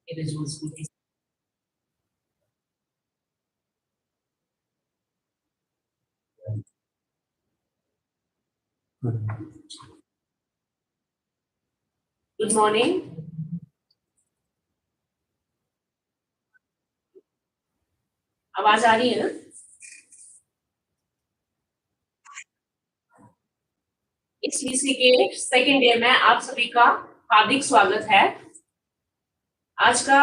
Good morning. आवाज आ रही है ना? इस वीसी के सेकेंड डे में आप सभी का हार्दिक स्वागत है। आज का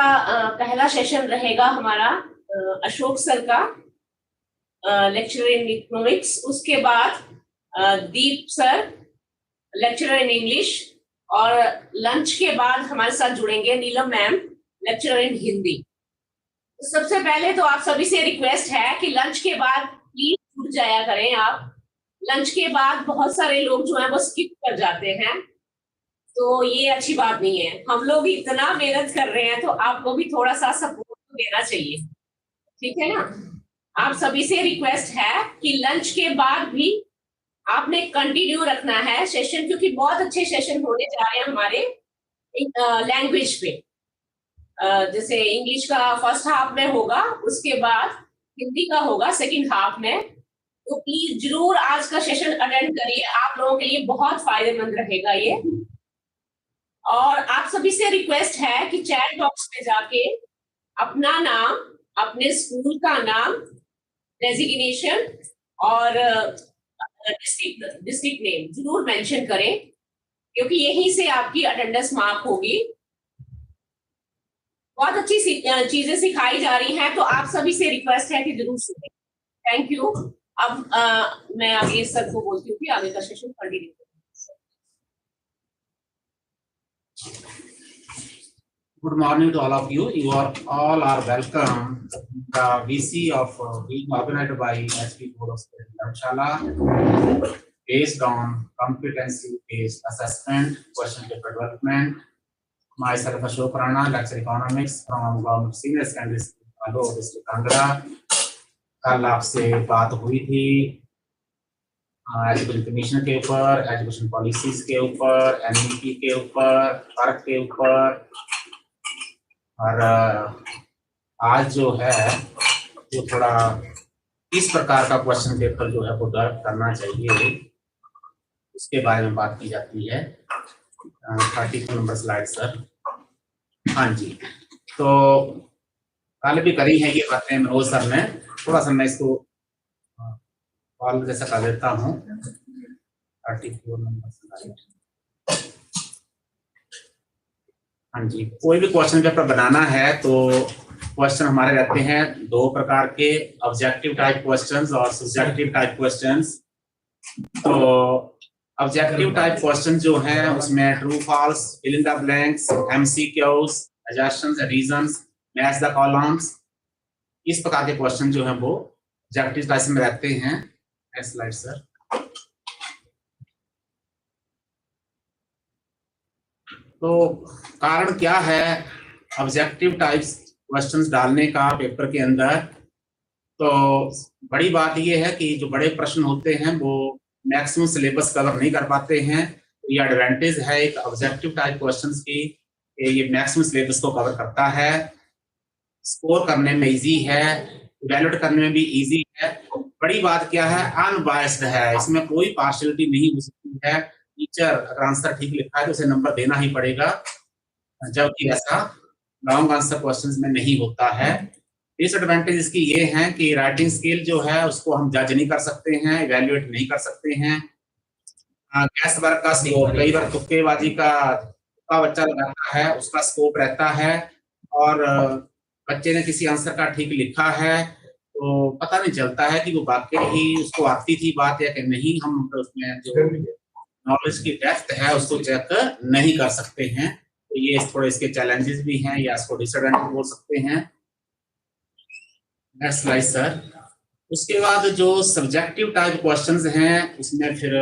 पहला सेशन रहेगा हमारा अशोक सर का लेक्चर इन इकोनॉमिक्स। उसके बाद दीप सर लेक्चरर इन इंग्लिश, और लंच के बाद हमारे साथ जुड़ेंगे नीलम मैम लेक्चरर इन हिंदी। तो सबसे पहले तो आप सभी से रिक्वेस्ट है कि लंच के बाद प्लीज जुड़ जाया करें। आप लंच के बाद बहुत सारे लोग जो हैं वो स्किप कर जाते हैं, तो ये अच्छी बात नहीं है। हम लोग इतना मेहनत कर रहे हैं तो आपको भी थोड़ा सा सपोर्ट देना चाहिए, ठीक है ना? आप सभी से रिक्वेस्ट है कि लंच के बाद भी आपने कंटिन्यू रखना है सेशन, क्योंकि बहुत अच्छे सेशन होने जा रहे हैं हमारे लैंग्वेज पे। जैसे इंग्लिश का फर्स्ट हाफ में होगा, उसके बाद हिंदी का होगा सेकंड हाफ में। तो प्लीज जरूर आज का सेशन अटेंड करिए, आप लोगों के लिए बहुत फायदेमंद रहेगा ये। और आप सभी से रिक्वेस्ट है कि चैट बॉक्स में जाके अपना नाम, अपने स्कूल का नाम, डेजिग्नेशन और डिस्ट्रिक्ट नेम जरूर मेंशन करें, क्योंकि यहीं से आपकी अटेंडेंस मार्क होगी। बहुत अच्छी चीजें सिखाई जा रही हैं, तो आप सभी से रिक्वेस्ट है कि जरूर सुनें। Thank you. अब मैं आगे सर को बोलती हूँ कि आगे का सेशन कंटिन्यू करें। Good morning to all of you. You all are welcome. The VC of being organized by HP Board of Studies Dharamshala, based on competency-based assessment, question paper development. Myself Ashok Rana, lecture economics from Government Senior Secondary School, Alo, District Kangra. कल आपसे बात हुई थी education commission के ऊपर, education policies के ऊपर, NEP के ऊपर, पार्क के ऊपर। और आज जो है जो थोड़ा इस प्रकार का क्वेश्चन पेपर जो है वो डेवलप करना चाहिए, उसके बारे में बात की जाती है। 32 नंबर स्लाइड सर। हाँ जी, तो कल भी करी है ये बातें मनोज सर ने। थोड़ा सा मैं इसको कॉल जैसा कर देता हूँ। 34 नंबर स्लाइड। हाँ जी, कोई भी क्वेश्चन पेपर बनाना है तो क्वेश्चन हमारे रहते हैं दो प्रकार के, ऑब्जेक्टिव टाइप क्वेश्चंस और सब्जेक्टिव टाइप क्वेश्चंस। तो ऑब्जेक्टिव टाइप क्वेश्चन जो है उसमें true false, fill in the blanks, MCQs, suggestions, reasons, match the columns, इस प्रकार के क्वेश्चन जो है वो ऑब्जेक्टिव टाइप में रहते हैं। Next slide sir. तो कारण क्या है ऑब्जेक्टिव टाइप्स क्वेश्चंस डालने का पेपर के अंदर? तो बड़ी बात यह है कि जो बड़े प्रश्न होते हैं वो मैक्सिमम सिलेबस कवर नहीं कर पाते हैं। तो ये एडवांटेज है एक ऑब्जेक्टिव टाइप क्वेश्चंस की, ये मैक्सिमम सिलेबस को कवर करता है, स्कोर करने में इजी है, इवैल्यूएट करने में भी इजी है। बड़ी बात क्या है, अनबायस्ड है, इसमें कोई पार्शियलिटी नहीं हो सकती है। टीचर अगर आंसर ठीक लिखा है तो उसे नंबर देना ही पड़ेगा, जबकि ऐसा लॉन्ग आंसर क्वेश्चंस में नहीं होता है। डिसएडवांटेज इसकी ये है कि राइटिंग स्किल जो है उसको हम जज नहीं कर सकते हैं, इवैल्यूएट नहीं कर सकते हैं। गैस वर्क का स्कोप, कई बार तुक्केबाजी का बच्चा लगाता है, उसका स्कोप रहता है, और बच्चे ने किसी आंसर का ठीक लिखा है तो पता नहीं चलता है कि वो वाकई ही उसको आती थी बात या कि नहीं। हम उसमें जो नॉलेज की डेप्थ है उसको चेक नहीं कर सकते हैं। तो ये थोड़े इसके चैलेंजेस भी हैं या इसको डिसएडवांटेज बोल सकते हैं। Next slide sir. उसके बाद जो सब्जेक्टिव टाइप क्वेश्चंस हैं उसमें फिर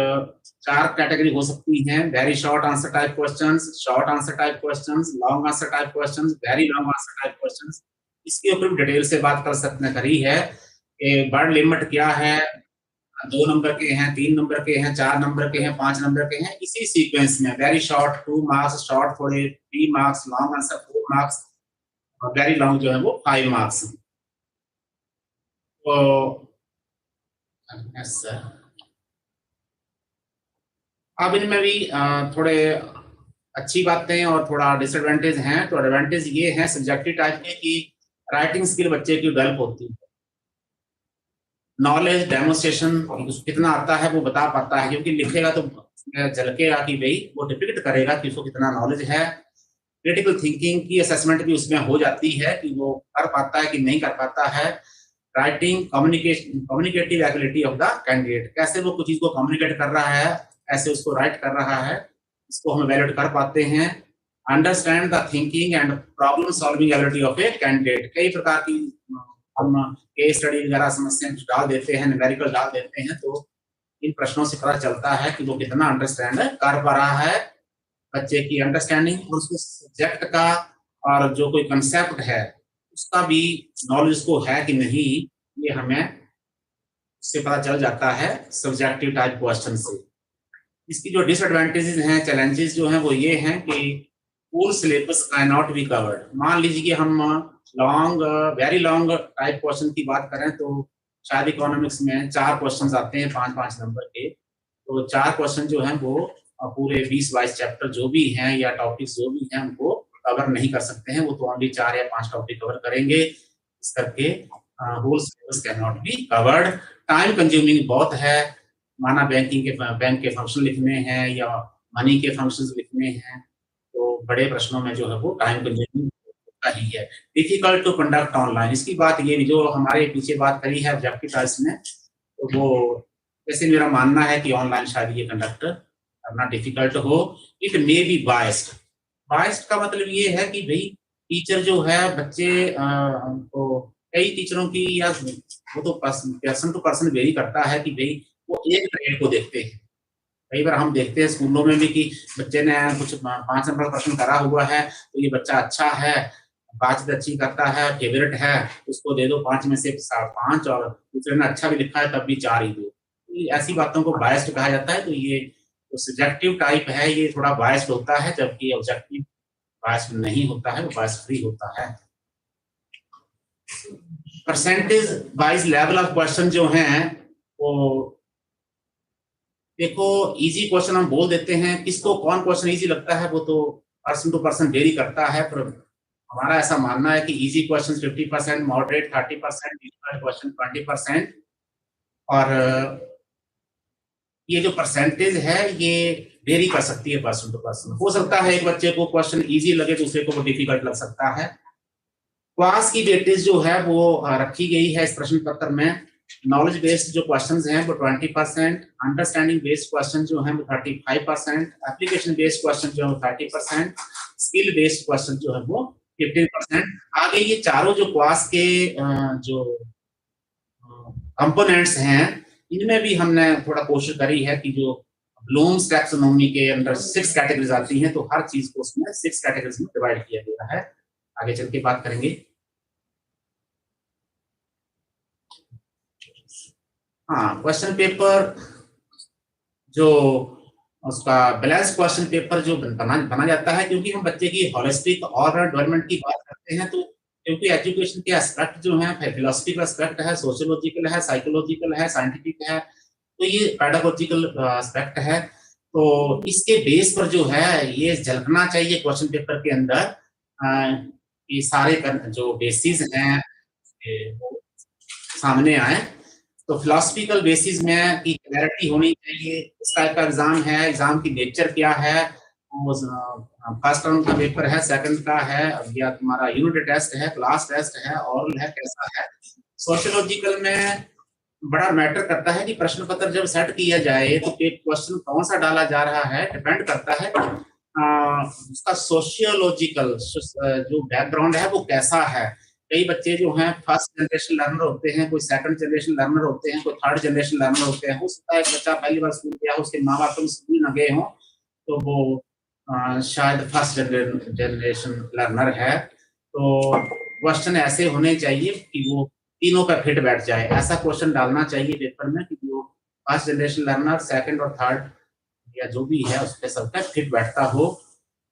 4 कैटेगरी हो सकती हैं। Very short answer type questions, short answer type questions, long answer type questions, very long answer type questions. इसके ऊपर डिटेल से बात कर सकते करी है कि वर्ड लिमिट क्या है, 2 नंबर के हैं, 3 नंबर के हैं, 4 नंबर के हैं, 5 नंबर के हैं, इसी सीक्वेंस में वेरी शॉर्ट 2 मार्क्स, शॉर्ट थोड़े 3 मार्क्स, लॉन्ग आंसर 4 मार्क्स, और वेरी लॉन्ग जो है वो 5 मार्क्स। तो yes, अब इनमें भी थोड़े अच्छी बातें और थोड़ा डिसएडवांटेज हैं। तो एडवांटेज ये है सब्जेक्टिव टाइप के कि राइटिंग स्किल बच्चे की डेवलप होती है, नॉलेज डेमोन्स्ट्रेशन कितना आता है वो बता पाता है, क्योंकि लिखेगा तो झलकेगा कि भाई वो डिपिक्ट करेगा कि उसको कितना नॉलेज है। क्रिटिकल थिंकिंग की असेसमेंट भी उसमें हो जाती है कि वो कर पाता है कि नहीं कर पाता है। Writing communication communicative ability of the candidate, कैसे वो कुछ चीज को कम्युनिकेट कर रहा है, ऐसे उसको राइट कर रहा है, इसको हम वैलिडेट कर पाते हैं। Understand the thinking and problem solving ability of a candidate, कई प्रकार की हम केस स्टडी वगैरह समस्याएं डाल देते हैं, न्यूमेरिकल डाल देते हैं, तो इन प्रश्नों से पता चलता है कि वो कितना अंडरस्टैंड कर पा रहा है, बच्चे की अंडरस्टैंडिंग और उसके सब्जेक्ट का और जो कोई कंसेप्ट है उसका भी नॉलेज उसको है कि नहीं, ये हमें उससे पता चल जाता है सब्जेक्टिव टाइप क्वेश्चन से। इसकी जो डिसएडवांटेजेस हैं, चैलेंजेस जो हैं वो ये हैं कि full syllabus can not be covered. मान लीजिए कि हम long very long type question की बात करें तो शायद इकोनॉमिक्स में 4 क्वेश्चन आते हैं 5-5 नंबर के, तो 4 क्वेश्चन जो हैं वो पूरे 20-22 चैप्टर जो भी हैं या टॉपिक्स जो भी हैं उनको कवर नहीं कर सकते हैं, वो तो ओनली 4 या 5 टॉपिक कवर करेंगे। इस करके whole syllabus can not be covered. Time consuming बहुत है, माना बैंक के फंक्शन लिखने हैं या मनी के फंक्शंस लिखने हैं, तो बड़े प्रश्नों में जो है वो टाइम कंज्यूमिंग होता ही है। डिफिकल्ट टू कंडक्ट ऑनलाइन, इसकी बात ये भी जो हमारे पीछे बात करी है ऑब्जेक्टिव टाइप्स में, तो वो वैसे मेरा मानना है कि ऑनलाइन शायद ये कंडक्ट करना डिफिकल्ट हो। It may be biased, biased का मतलब ये है कि भाई टीचर जो है बच्चे तो कई टीचरों की या वो तो पर्सन टू पर्सन वेरी करता है कि भाई वो एक ग्रेड को देखते हैं। कई बार हम देखते हैं स्कूलों में भी कि बच्चे ने कुछ 5 नंबर प्रश्न करा हुआ है तो ये बच्चा अच्छा है, बातचीत अच्छी करता है, फेवरेट है, उसको दे दो 5 में से 5, और दूसरे ने अच्छा भी लिखा है तब भी 4 ही दो। तो ऐसी बातों को बायस्ड कहा जाता है। तो ये तो सब्जेक्टिव टाइप है, ये थोड़ा बायस्ड होता है, जबकि ऑब्जेक्टिव बायस्ड नहीं होता है, वो बायस्ड फ्री होता है। Percentage wise level of question जो हैं वो देखो, इजी क्वेश्चन हम बोल देते हैं, किसको कौन क्वेश्चन इजी लगता है वो तो पर्सन टू पर्सन वेरी करता है, पर हमारा ऐसा मानना है कि easy question 50%, moderate 30%, difficult question 20%, और ये जो परसेंटेज है ये वेरी कर सकती है पर्सन टू पर्सन। हो सकता है एक बच्चे को क्वेश्चन इजी लगे, दूसरे को वो डिफिकल्ट लग सकता है। क्लास की वेटेज जो है वो रखी गई है इस प्रश्न पत्र में। नॉलेज बेस्ड जो क्वेश्चंस हैं वो 20%, अंडरस्टैंडिंग बेस्ड क्वेश्चन जो हैं वो 35%, एप्लीकेशन बेस्ड क्वेश्चन जो है वो 30%, स्किल बेस्ड क्वेश्चन जो है वो 15%। आगे ये चारों जो क्लास के जो कंपोनेंट्स हैं इनमें भी हमने थोड़ा कोशिश करी है कि जो ब्लूम्स टैक्सोनॉमी के अंदर 6 कैटेगरीज आती हैं, तो हर चीज को उसमें 6 कैटेगरीज में डिवाइड किया गया है। आगे चल के बात करेंगे। हाँ, क्वेश्चन पेपर जो उसका बैलेंस क्वेश्चन पेपर जो बना जाता है, क्योंकि हम बच्चे की होलिस्टिक ओवरऑल डेवलपमेंट की बात करते हैं, तो क्योंकि एजुकेशन के एस्पेक्ट जो है फिलोसफी का एस्पेक्ट है, सोशियोलॉजिकल है, साइकोलॉजिकल है, साइंटिफिक है, तो ये पेडागोजिकल एस्पेक्ट है। तो इसके बेस पर जो है ये झलकना चाहिए क्वेश्चन पेपर के अंदर, ये सारे जो बेसिस हैं वो सामने आए। तो फिलोसफिकल बेसिस में की क्लैरिटी होनी चाहिए, इस टाइप का एग्जाम है, एग्जाम की नेचर क्या है, फर्स्ट टर्म का पेपर है, सेकंड का है, या तुम्हारा यूनिट टेस्ट है, क्लास टेस्ट है, ऑरल है, कैसा है। सोशियोलॉजिकल में बड़ा मैटर करता है कि प्रश्न पत्र जब सेट किया जाए तो क्वेश्चन कौन सा डाला जा रहा है, डिपेंड करता है उसका सोशियोलॉजिकल जो बैकग्राउंड है वो कैसा है। कई बच्चे जो हैं फर्स्ट जनरेशन लर्नर होते हैं, कोई सेकंड जनरेशन लर्नर होते हैं, कोई थर्ड जनरेशन लर्नर होते हैं। हो सकता है एक बच्चा पहली बार स्कूल गया हो, उसके माँ बाप कभी स्कूल ना गए हों, तो वो शायद फर्स्ट जनरेशन लर्नर है। तो क्वेश्चन ऐसे होने चाहिए कि वो तीनों का फिट बैठ जाए, ऐसा क्वेश्चन डालना चाहिए पेपर में कि वो फर्स्ट जनरेशन लर्नर, सेकंड और थर्ड या जो भी है उसके सबका फिट बैठता हो।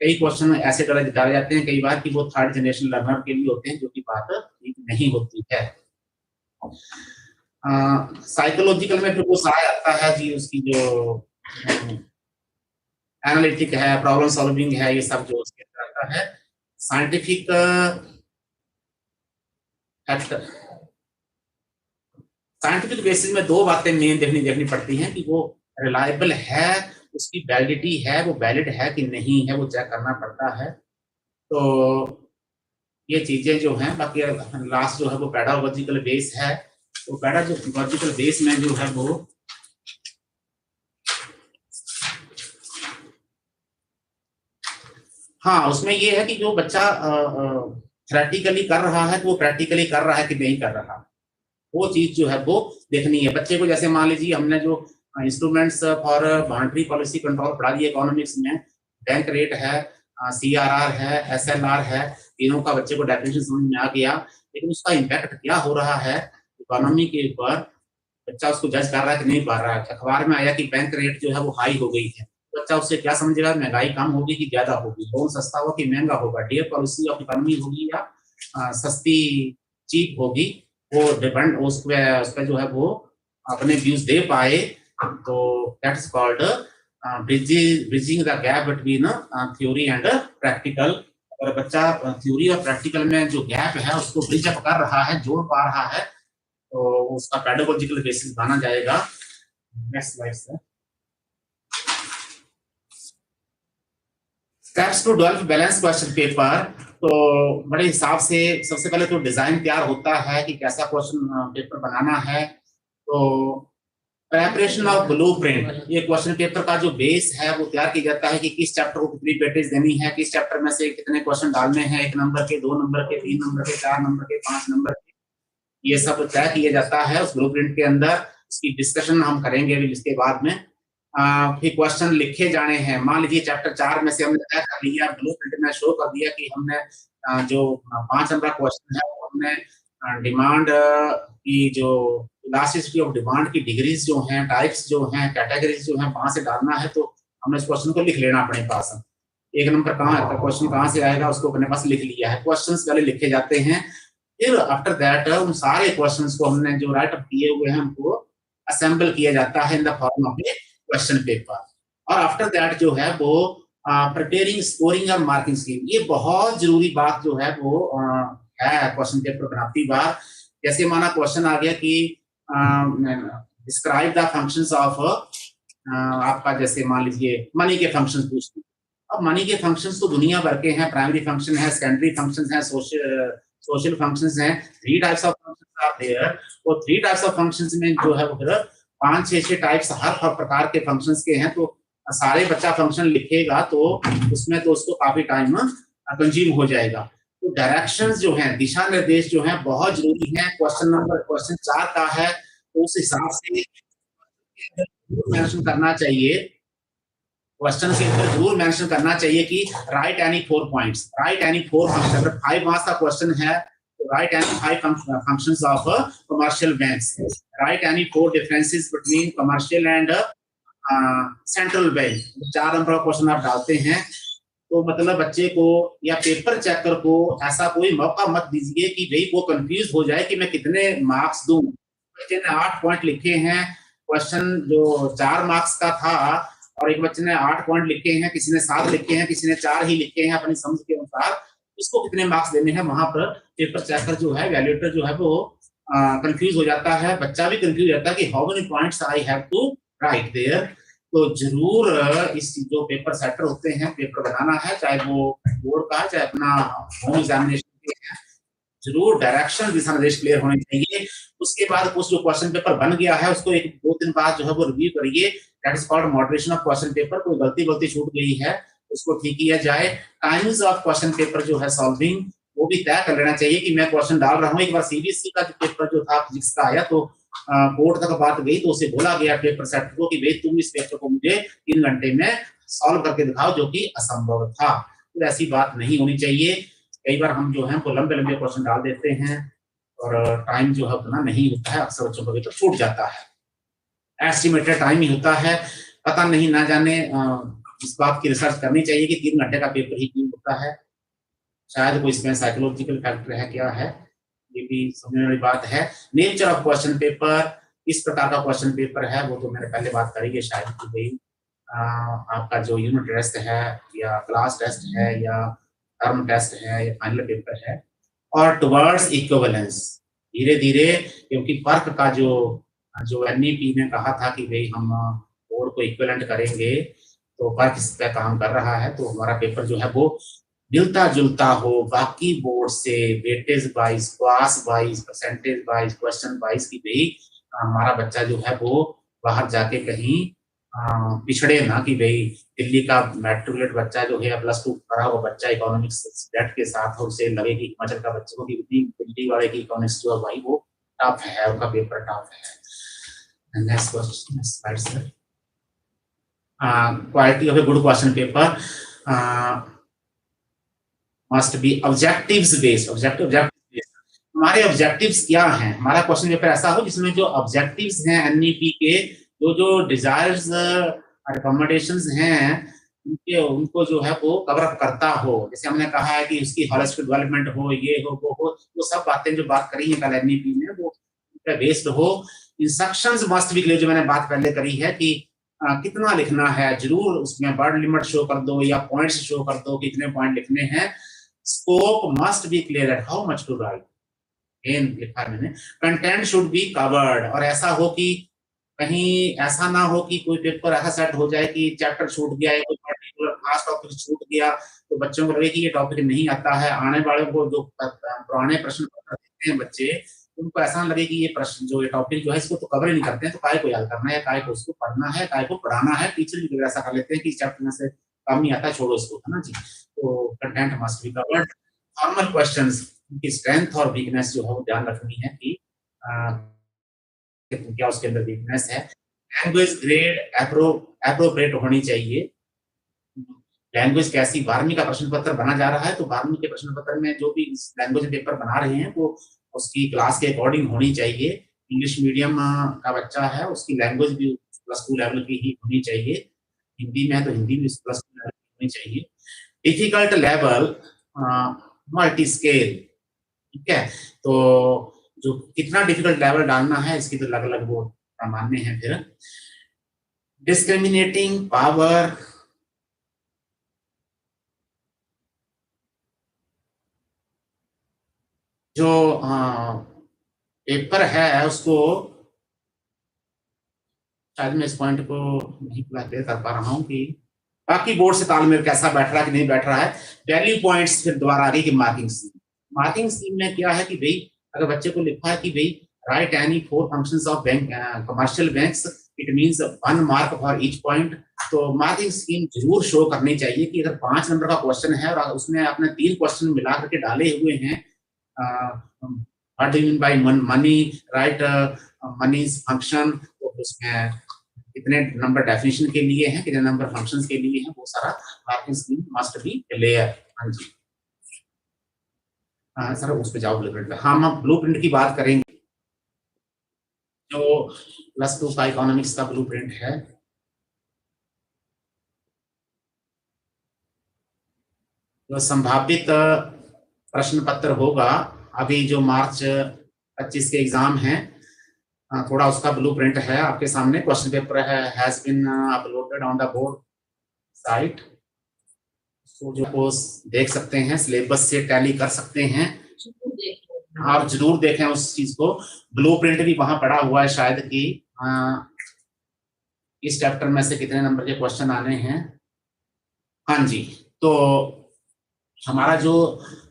कई क्वेश्चन ऐसे डाले जाते हैं कई बार कि वो थर्ड जनरेशन लर्नर के लिए होते हैं, जो कि बात ठीक नहीं होती है। साइकोलॉजिकल में फिर वो सारा आता है जी, उसकी जो एनालिटिक है, प्रॉब्लम सॉल्विंग है, ये सब जो उसके अंदर आता है। साइंटिफिक फैक्टर, साइंटिफिक बेसिस में दो बातें मेन देखनी पड़ती हैं कि वो रिलायबल है, उसकी वैलिडिटी है, वो वैलिड है कि नहीं है, वो चेक करना पड़ता है। तो ये चीजें जो हैं, बाकी लास्ट जो है वो पेडागोजिकल बेस है। तो पेडागोजिकल बेस में जो है वो हाँ, उसमें ये है कि जो बच्चा थ्योरेटिकली कर रहा है तो वो प्रैक्टिकली कर रहा है कि नहीं कर रहा, वो चीज जो है वो देखनी है बच्चे को। जैसे मान लीजिए हमने जो instruments for monetary policy control पढ़ा दिया इकोनॉमिक्स में, बैंक रेट है, CRR है, SLR है, तीनों का बच्चे को डेफिनेशन समझ में आ गया, लेकिन उसका इम्पैक्ट क्या हो रहा है इकोनॉमी के ऊपर, बच्चा उसको जज कर रहा है कि नहीं कर रहा है। अखबार में आया कि बैंक रेट जो है वो हाई हो गई है, बच्चा उससे क्या समझेगा, महंगाई कम होगी कि ज्यादा होगी, लोन सस्ता होगा कि महंगा होगा, डियर पॉलिसी ऑफ इकोनॉमी होगी या सस्ती चीप होगी, वो डिपेंड उस पर जो है वो अपने व्यूज दे पाए। तो that's called bridging the gap between theory and practical. अगर बच्चा थ्योरी और प्रैक्टिकल में जो गैप है उसको ब्रिज अप कर रहा है, जोड़ पा रहा है, तो उसका पेडागोजिकल बेसिस माना जाएगा। नेक्स्ट स्लाइड से। Steps to develop balance question paper. तो बड़े हिसाब से सबसे पहले तो डिजाइन तैयार होता है कि कैसा क्वेश्चन पेपर बनाना है। तो प्रेपरेशन ऑफ ब्लूप्रिंट, ये क्वेश्चन पेपर का जो बेस है वो तैयार किया जाता है कि किस चैप्टर को कितनी वेटेज देनी है, किस चैप्टर में से कितने क्वेश्चन डालने हैं, 1 नंबर के, 2 नंबर के, 3 नंबर के, 4 नंबर के, 5 नंबर के, ये सब तय किया जाता है उस ब्लूप्रिंट के अंदर। इसकी डिस्कशन हम करेंगे अभी इसके बाद में। फिर क्वेश्चन लिखे जाने हैं। मान लीजिए चैप्टर 4 में से हमने तय कर लिया, ब्लूप्रिंट में शो कर दिया कि हमने जो 5 नंबर क्वेश्चन है वो हमने डिमांड की जो इलास्टिसिटी ऑफ डिमांड की डिग्रीज जो हैं, टाइप्स जो हैं, कैटेगरीज जो हैं, वहां से डालना है। तो हमने इस क्वेश्चन को लिख लेना अपने पास। 1 नंबर क्वेश्चन कहाँ से आएगा उसको अपने पास लिख लिया है। क्वेश्चन पहले लिखे जाते हैं, फिर आफ्टर दैट उन सारे क्वेश्चंस को हमने जो राइट अप किए हुए हैं उनको असेंबल किया जाता है in the form of A question paper. और आफ्टर दैट जो है वो प्रिपेयरिंग, स्कोरिंग और मार्किंग स्कीम, ये बहुत जरूरी बात जो है वो है क्वेश्चन पेपर बनाती बार। जैसे माना क्वेश्चन आ गया कि डिस्क्राइब द फंक्शंस ऑफ, आपका जैसे मान लीजिए मनी के फंक्शंस पूछते हैं। अब मनी के फंक्शंस तो दुनिया भर के हैं, प्राइमरी फंक्शन है, सेकेंडरी फंक्शंस हैं, सोशल फंक्शंस हैं। 3 types of functions are there. वो 3 टाइप्स ऑफ फंक्शंस में जो है वो फिर 5-6 टाइप्स हर प्रकार के फंक्शंस के हैं। तो सारे बच्चा फंक्शन लिखेगा तो उसमें तो उसको काफी टाइम कंज्यूम हो जाएगा। तो डायरेक्शंस जो हैं, दिशा निर्देश जो हैं बहुत जरूरी हैं। क्वेश्चन 4 का है तो उस हिसाब से मेंशन करना चाहिए, क्वेश्चन के अंदर जरूर मेंशन करना चाहिए कि right any 4 points, right any 4 function. अगर 5 मार्क्स का क्वेश्चन है तो right any 5 functions of commercial banks, right any 4 differences between commercial and central bank. 4 number का क्वेश्चन आप डालते हैं तो मतलब बच्चे को या पेपर चेकर को ऐसा कोई मौका मत दीजिए कि भाई वो कंफ्यूज हो जाए कि मैं कितने मार्क्स दूं। बच्चे ने 8 पॉइंट लिखे हैं, क्वेश्चन जो 4 मार्क्स का था, और एक बच्चे ने 8 पॉइंट लिखे हैं, किसी ने 7 लिखे हैं, किसी ने 4 ही लिखे हैं अपनी समझ के अनुसार, इसको कितने मार्क्स देने हैं। वहां पर पेपर चेकर जो है, वैल्यूएटर जो है वो कंफ्यूज हो जाता है, बच्चा भी कंफ्यूज हो जाता है कि how many points I have to write there. तो जरूर इस जो पेपर सेटर होते हैं, पेपर बनाना है, चाहे वो बोर्ड का चाहे अपना होम एग्जामिनेशन के हैं, जरूर डायरेक्शन, दिशा निर्देश क्लियर होने चाहिए। उसके बाद उस जो क्वेश्चन पेपर बन गया है उसको 1-2 दिन बाद जो है वो रिव्यू करिए। That is called moderation of question paper. कोई गलती छूट गई है उसको ठीक किया जाए। टाइम्स ऑफ क्वेश्चन पेपर जो है सॉल्विंग, वो भी तय कर लेना चाहिए कि मैं क्वेश्चन डाल रहा हूँ। एक बार CBSE का जो पेपर जो था फिजिक्स का आया तो बोर्ड तक बात गई तो उसे बोला गया पेपर सेटर को कि भाई तुम इस पेपर को मुझे 3 घंटे में सॉल्व करके दिखाओ, जो कि असंभव था। तो ऐसी बात नहीं होनी चाहिए। कई बार हम जो है वो लंबे क्वेश्चन डाल देते हैं और टाइम जो है उतना नहीं होता है, अक्सर बच्चों को तो छूट जाता है। एस्टिमेटेड टाइम ही होता है, पता नहीं ना जाने इस बात की रिसर्च करनी चाहिए कि 3 घंटे का पेपर ही क्यों होता है, शायद कोई इसमें साइकोलॉजिकल फैक्टर है, क्या है, ये भी समझने वाली बात है। नेचर ऑफ क्वेश्चन पेपर, किस प्रकार का क्वेश्चन पेपर है, वो तो मैंने पहले बात करी है शायद कि भाई आपका जो यूनिट टेस्ट है या क्लास टेस्ट है या टर्म टेस्ट है या फाइनल पेपर है, और टुवर्ड्स इक्विवेलेंस, धीरे धीरे, क्योंकि पर्क का जो जो एनईपी ने कहा था कि भाई हम बोर्ड को इक्विवेलेंट करेंगे, तो पर्क इस पे काम कर रहा है, तो हमारा पेपर जो है वो मिलता जुलता हो बाकी बोर्ड से, weightage wise, class wise, percentage wise, question wise, की भाई हमारा बच्चा जो है वो बाहर जाके कहीं पिछड़े ना, कि भाई दिल्ली का मैट्रिकुलेट बच्चा जो है +2 करा हुआ बच्चा इकोनॉमिक्स सब्जेक्ट के साथ, और उसे लगे कि हिमाचल का बच्चों की दिल्ली वाले की इकोनॉमिक्स जो है भाई वो टफ है, उनका पेपर टफ है। Next question slide sir. Quality of a good question paper must be objectives based. हमारे ऑब्जेक्टिव्स क्या हैं, हमारा क्वेश्चन पेपर ऐसा हो जिसमें जो ऑब्जेक्टिव्स हैं एनईपी के, जो डिजायर्स रिकमेंडेशंस हैं, उनको जो है वो कवर अप करता हो। जैसे हमने कहा है कि उसकी होलिस्टिक डेवलपमेंट हो, ये हो, वो सब बातें जो बात करी है कल एनईपी में, वो बेस्ड हो। इंस्ट्रक्शंस मस्ट बी क्लियर, जो मैंने बात पहले करी है कि कितना लिखना है, जरूर उसमें वर्ड लिमिट शो कर दो या पॉइंट्स शो कर दो, कितने पॉइंट लिखने हैं। Scope must be clear at how much to write, लिखा है मैंने। कंटेंट शुड बी कवर्ड, और ऐसा हो कि कहीं ऐसा ना हो कि कोई पेपर ऐसा सेट हो जाए कि चैप्टर छूट गया या कोई पर्टिकुलर खास टॉपिक छूट गया, तो बच्चों को लगे कि ये टॉपिक नहीं आता है। आने वाले को जो पुराने प्रश्न पत्र देखते हैं बच्चे, उनको ऐसा ना लगे कि ये प्रश्न जो ये टॉपिक जो है इसको तो कवर ही नहीं करते हैं, तो काय को याद करना है, काय को उसको पढ़ना है, काय को पढ़ाना है। टीचर भी ऐसा कर लेते हैं कि चैप्टर में से काम नहीं आता, छोड़ो इसको, है ना जी। तो content must be covered. Formal questions की स्ट्रेंथ और वीकनेस जो है वो ध्यान रखनी है कि क्या उसके अंदर वीकनेस है। लैंग्वेज ग्रेड एप्रोप्रिएट होनी चाहिए। लैंग्वेज कैसी, 12वीं का प्रश्न पत्र बना जा रहा है, तो 12वीं के प्रश्न पत्र में जो भी लैंग्वेज पेपर बना रहे हैं वो उसकी क्लास के अकॉर्डिंग होनी चाहिए। इंग्लिश मीडियम का बच्चा है, उसकी लैंग्वेज भी +2 लेवल की ही होनी चाहिए। हिंदी में है तो हिंदी भी +2 लेवल की होनी चाहिए। डिफिकल्ट लेवल मल्टी स्केल, ठीक है। तो जो कितना डिफिकल्ट लेवल डालना है इसकी तो अलग अलग वो सामान्य है। फिर डिस्क्रिमिनेटिंग पावर, जो पेपर है उसको, शायद मैं इस पॉइंट को नहीं क्लियर कर पा रहा हूँ कि बाकी बोर्ड से तालमेल कैसा बैठ रहा है कि नहीं बैठ रहा है। वैल्यू पॉइंट्स फिर दोबारा आ गई कि मार्किंग स्कीम में क्या है कि भाई अगर बच्चे को लिखा है कि भाई right any 4 functions of bank commercial banks, it means 1 mark for each point. तो मार्किंग स्कीम जरूर शो करनी चाहिए कि अगर 5 नंबर का क्वेश्चन है और उसमें आपने 3 क्वेश्चन मिला करके डाले हुए हैं, what do you mean by money, right money function, तो उसमें कितने नंबर डेफिनेशन के लिए हैं, कितने नंबर फंक्शंस के लिए हैं, वो सारा marking scheme must be clear. हाँ जी, सर उस पे जाओ ब्लूप्रिंट पे। हाँ, हम ब्लूप्रिंट की बात करेंगे, जो +2 का इकोनॉमिक्स का ब्लूप्रिंट है। जो संभावित प्रश्न पत्र होगा, अभी जो मार्च 25 के एग्जाम है, थोड़ा उसका ब्लूप्रिंट है आपके सामने। Question paper has been uploaded on the board site, तो जो पोस्ट देख सकते हैं, सिलेबस से टैली कर सकते हैं। आप जरूर देखें उस चीज को। ब्लूप्रिंट भी वहां पड़ा हुआ है शायद कि इस चैप्टर में से कितने नंबर के क्वेश्चन आने हैं। हाँ जी, तो हमारा जो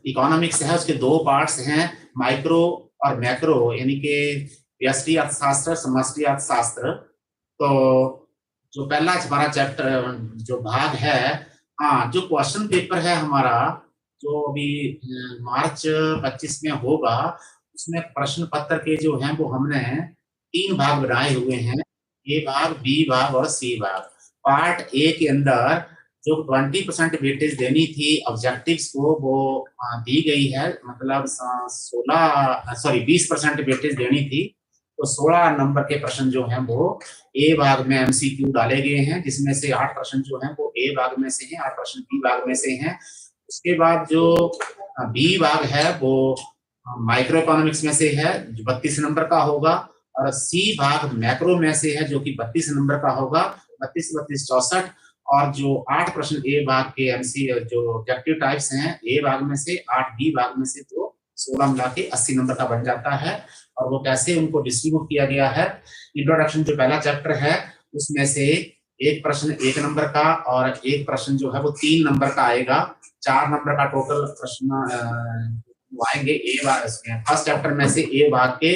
इकोनॉमिक्स है उसके 2 पार्ट्स हैं, माइक्रो और मैक्रो, यानी कि व्यष्टि अर्थशास्त्र, समष्टि अर्थशास्त्र। तो जो पहला हमारा चैप्टर जो भाग है, हाँ, जो क्वेश्चन पेपर है हमारा जो अभी मार्च 25 में होगा, उसमें प्रश्न पत्र के जो हैं वो हमने 3 भाग बनाए हुए हैं, ए भाग, बी भाग और सी भाग। पार्ट ए के अंदर जो 20% वेटेज देनी थी ऑब्जेक्टिव्स को, वो दी गई है, मतलब 20% वेटेज देनी थी। तो 16 नंबर के प्रश्न जो हैं वो ए भाग में एमसीक्यू डाले गए हैं, जिसमें से 8 प्रश्न जो हैं वो ए भाग में से हैं, 8 प्रश्न बी भाग में से हैं। उसके बाद जो बी भाग है वो माइक्रो इकोनॉमिक्स में से है, जो 32 नंबर का होगा, और सी भाग मैक्रो में से है जो कि 32 नंबर का होगा, 32 32 64। और जो 8 प्रश्न ए भाग के एमसी जो ऑब्जेक्टिव टाइप्स हैं ए भाग में से, 8 बी भाग में से, तो 16 मिला के 80 नंबर का बन जाता है। और वो कैसे उनको डिस्ट्रीब्यूट किया गया है, इंट्रोडक्शन जो पहला चैप्टर है उसमें से एक प्रश्न 1 नंबर का और एक प्रश्न जो है वो 3 नंबर का आएगा, 4 नंबर का टोटल प्रश्न आएंगे ए भाग। फर्स्ट चैप्टर में से ए भाग के